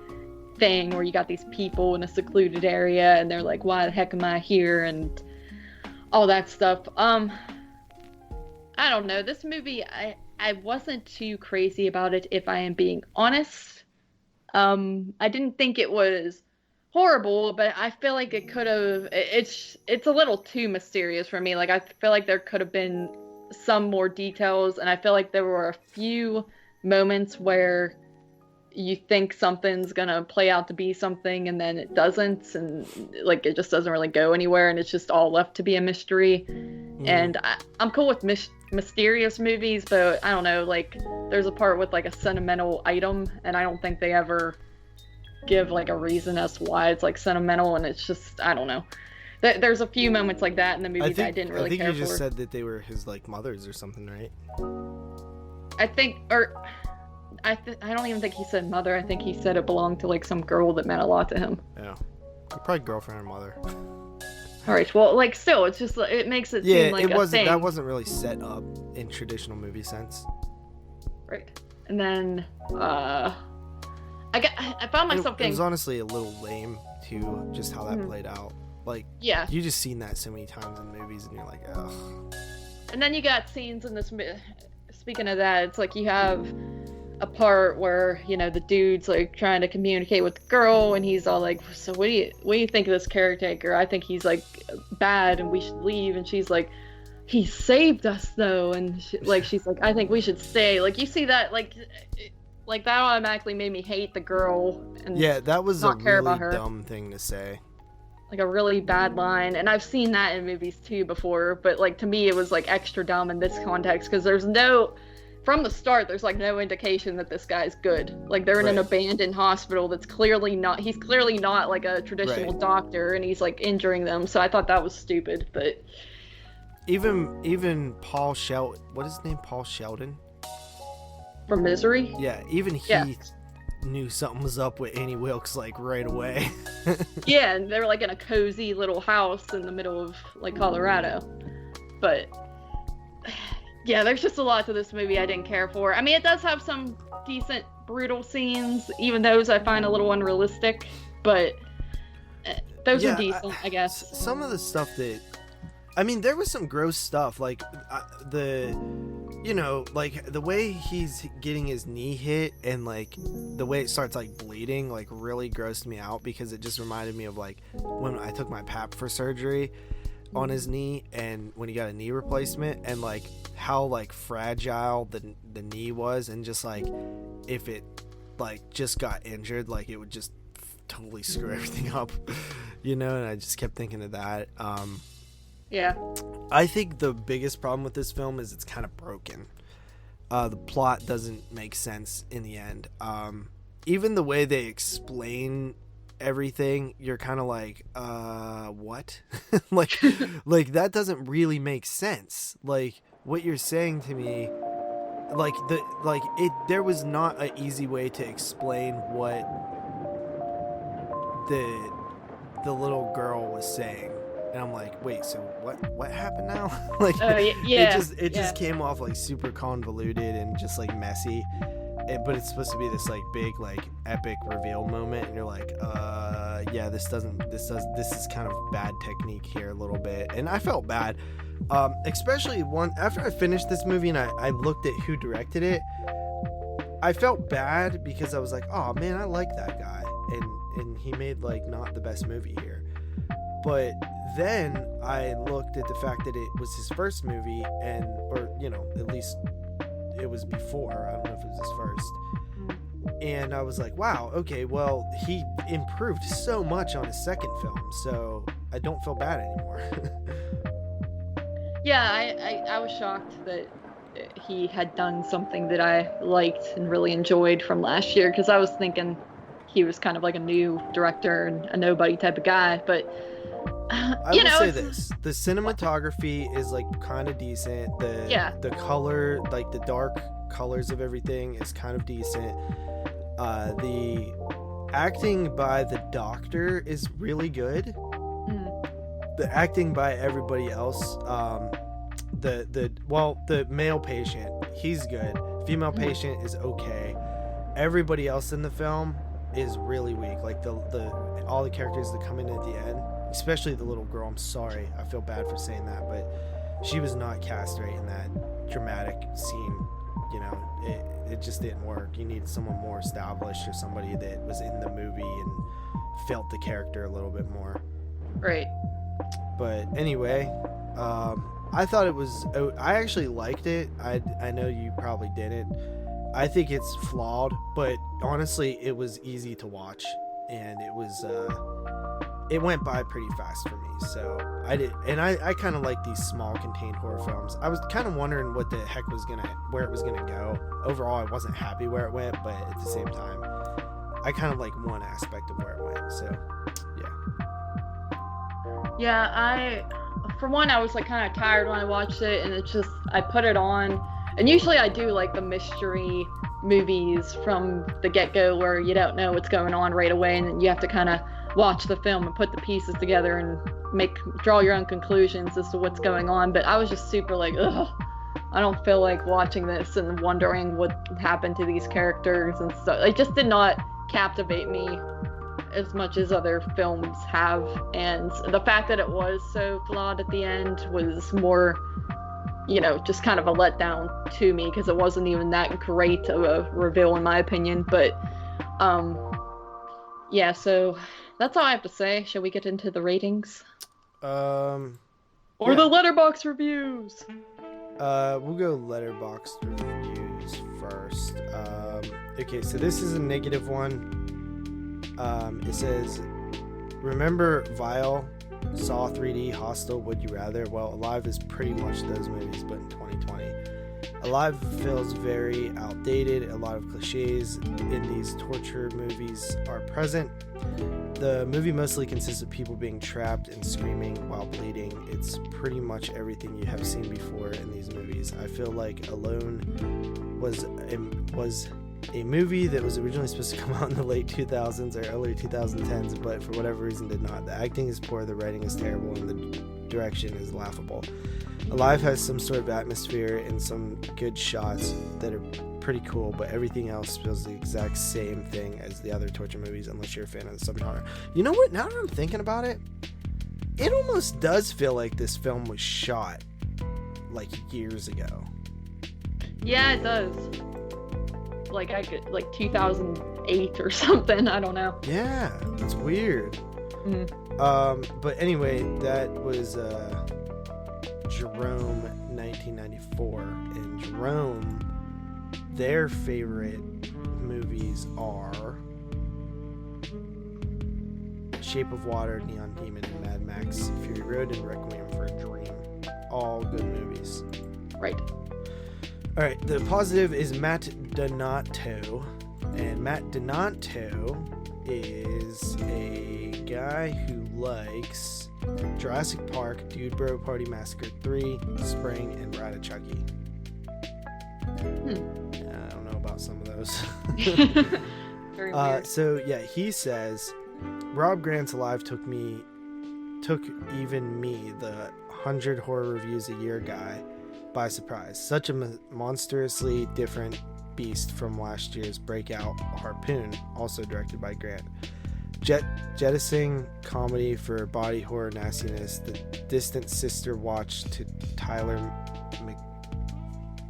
thing, where you got these people in a secluded area and they're like, why the heck am I here, and all that stuff. I don't know, this movie, I wasn't too crazy about it, if I am being honest. I didn't think it was horrible, but I feel like it could have, it's a little too mysterious for me. Like, I feel like there could have been some more details, and I feel like there were a few moments where you think something's gonna play out to be something, and then it doesn't, and like it just doesn't really go anywhere, and it's just all left to be a mystery. And I'm cool with mysterious movies, but I don't know, like there's a part with like a sentimental item, and I don't think they ever give like a reason as to why it's like sentimental, and it's just, I don't know. There's a few moments like that in the movie that I didn't really care for. I think you just said that they were his like mothers or something, right? I think, or I don't even think he said mother. I think he said it belonged to like some girl that meant a lot to him. Yeah, probably girlfriend or mother. All right, well, like still, it's just, it makes it seem like a thing. That wasn't really set up in traditional movie sense. Right, and then I found myself getting. It was honestly a little lame too, just how that played out. Like, yeah, you just seen that so many times in movies, and you're like, ugh. And then you got scenes in this. Speaking of that, it's like you have a part where, you know, the dude's like trying to communicate with the girl, and he's all like, so what do you think of this caretaker? I think he's like bad and we should leave. And she's like, he saved us though. And she's like, I think we should stay. Like, you see that, like that automatically made me hate the girl, and yeah, that was not a care really about her. dumb thing to say. Like a really bad line. And I've seen that in movies too before, but like to me it was like extra dumb in this context, because from the start, there's like no indication that this guy's good. Like, they're in an abandoned hospital that's he's clearly not like a traditional doctor, and he's like injuring them. So I thought that was stupid. But even Paul Sheldon, what is his name? Paul Sheldon? From Misery? Yeah, even he knew something was up with Annie Wilkes like right away. Yeah, and they're like in a cozy little house in the middle of like Colorado. But yeah, there's just a lot to this movie I didn't care for. I mean, it does have some decent brutal scenes, even those I find a little unrealistic, but those are decent, I guess. Some of the stuff that, I mean, there was some gross stuff, like you know, like the way he's getting his knee hit, and like the way it starts like bleeding, like really grossed me out, because it just reminded me of like when I took my pap for surgery on his knee, and when he got a knee replacement, and like how like fragile the knee was, and just like if it like just got injured, like it would just totally screw everything up, you know. And I just kept thinking of that. Yeah, I think the biggest problem with this film is it's kind of broken. The plot doesn't make sense in the end. Even the way they explain everything, you're kind of like, what? like that doesn't really make sense. Like, what you're saying to me, there was not an easy way to explain what the little girl was saying. and I'm like, wait, so what happened now? Like, yeah, it just came off like super convoluted and just like messy. But it's supposed to be this like big like epic reveal moment, and you're like, yeah, this is kind of bad technique here a little bit, and I felt bad, especially after I finished this movie and I looked at who directed it. I felt bad because I was like, oh man, I like that guy, and he made like not the best movie here. But then I looked at the fact that it was his first movie, or at least it was before. I don't know if it was his first. And I was like, wow, okay, well, he improved so much on his second film, so I don't feel bad anymore. Yeah, I was shocked that he had done something that I liked and really enjoyed from last year, because I was thinking he was kind of like a new director and a nobody type of guy, but I will say this: the cinematography is like kind of decent. The color, like the dark colors of everything, is kind of decent. The acting by the doctor is really good. The acting by everybody else, the male patient, he's good. Female patient is okay. Everybody else in the film is really weak. Like all the characters that come in at the end, especially the little girl. I'm sorry, I feel bad for saying that, but she was not cast right in that dramatic scene. It just didn't work. You need someone more established, or somebody that was in the movie and felt the character a little bit more. Right. But anyway, I thought it was. I actually liked it. I know you probably didn't. I think it's flawed, but honestly, it was easy to watch, and it went by pretty fast for me. So I kind of like these small contained horror films. I was kind of wondering what the heck where it was gonna go. Overall, I wasn't happy where it went, but at the same time, I kind of like one aspect of where it went. So, yeah. Yeah, for one, I was like kind of tired when I watched it, and it's just, I put it on, and usually I do like the mystery movies from the get-go where you don't know what's going on right away, and then you have to kind of watch the film and put the pieces together and draw your own conclusions as to what's going on. But I was just super like, ugh, I don't feel like watching this and wondering what happened to these characters and stuff. It just did not captivate me as much as other films have, and the fact that it was so flawed at the end was more, just kind of a letdown to me, because it wasn't even that great of a reveal in my opinion. But yeah, so that's all I have to say. Shall we get into the ratings? The Letterboxd reviews. We'll go Letterboxd reviews first. Okay, so this is a negative one. It says, remember Vile, Saw 3D, Hostel, Would You Rather? Well, Alive is pretty much those movies, but in 2020. Alive feels very outdated. A lot of cliches in these torture movies are present. The movie mostly consists of people being trapped and screaming while bleeding. It's pretty much everything you have seen before in these movies. I feel like Alone was a movie that was originally supposed to come out in the late 2000s or early 2010s, but for whatever reason did not. The acting is poor, the writing is terrible, and the direction is laughable. Alive has some sort of atmosphere and some good shots that are pretty cool, but everything else feels the exact same thing as the other torture movies, unless you're a fan of the subgenre. You know what? Now that I'm thinking about it, it almost does feel like this film was shot like years ago. Yeah, it does. Like 2008 or something. I don't know. Yeah, that's weird. But anyway, that was Jerome 1994, and Jerome, their favorite movies are Shape of Water, Neon Demon, and Mad Max Fury Road, and Requiem for a Dream. All good movies. Right. Alright, the positive is Matt Donato, and Matt Donato is a guy who likes Jurassic Park, Dude Bro Party Massacre 3, Spring, and Bride of Chucky. I don't know about some of those. Very weird. So yeah, he says, Rob Grant's Alive took me took even me, the 100 horror reviews a year guy, by surprise. Such a monstrously different beast from last year's breakout Harpoon, also directed by Grant. Jettisoning comedy for body horror nastiness, the distant sister watch to Tyler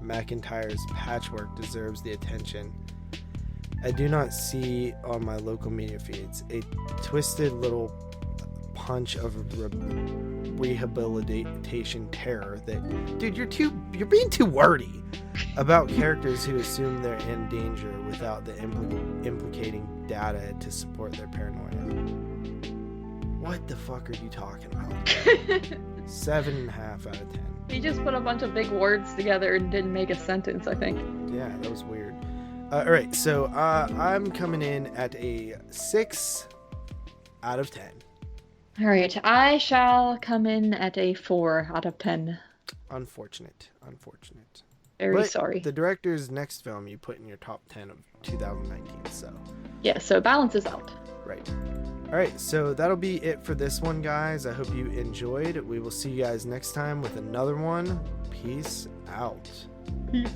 McIntyre's Patchwork deserves the attention I do not see on my local media feeds. A twisted little punch of rehabilitation terror that, dude, you're being too wordy about characters who assume they're in danger without the implicating data to support their paranoia. What the fuck are you talking about? 7.5 out of 10. He just put a bunch of big words together and didn't make a sentence, I think. Yeah, that was weird. All right, so I'm coming in at a 6 out of 10. All right, I shall come in at a 4 out of 10. Unfortunate. Very sorry. The director's next film you put in your top 10 of 2019, so. Yeah, so balances out. Right. All right, so that'll be it for this one, guys. I hope you enjoyed. We will see you guys next time with another one. Peace out. Peace.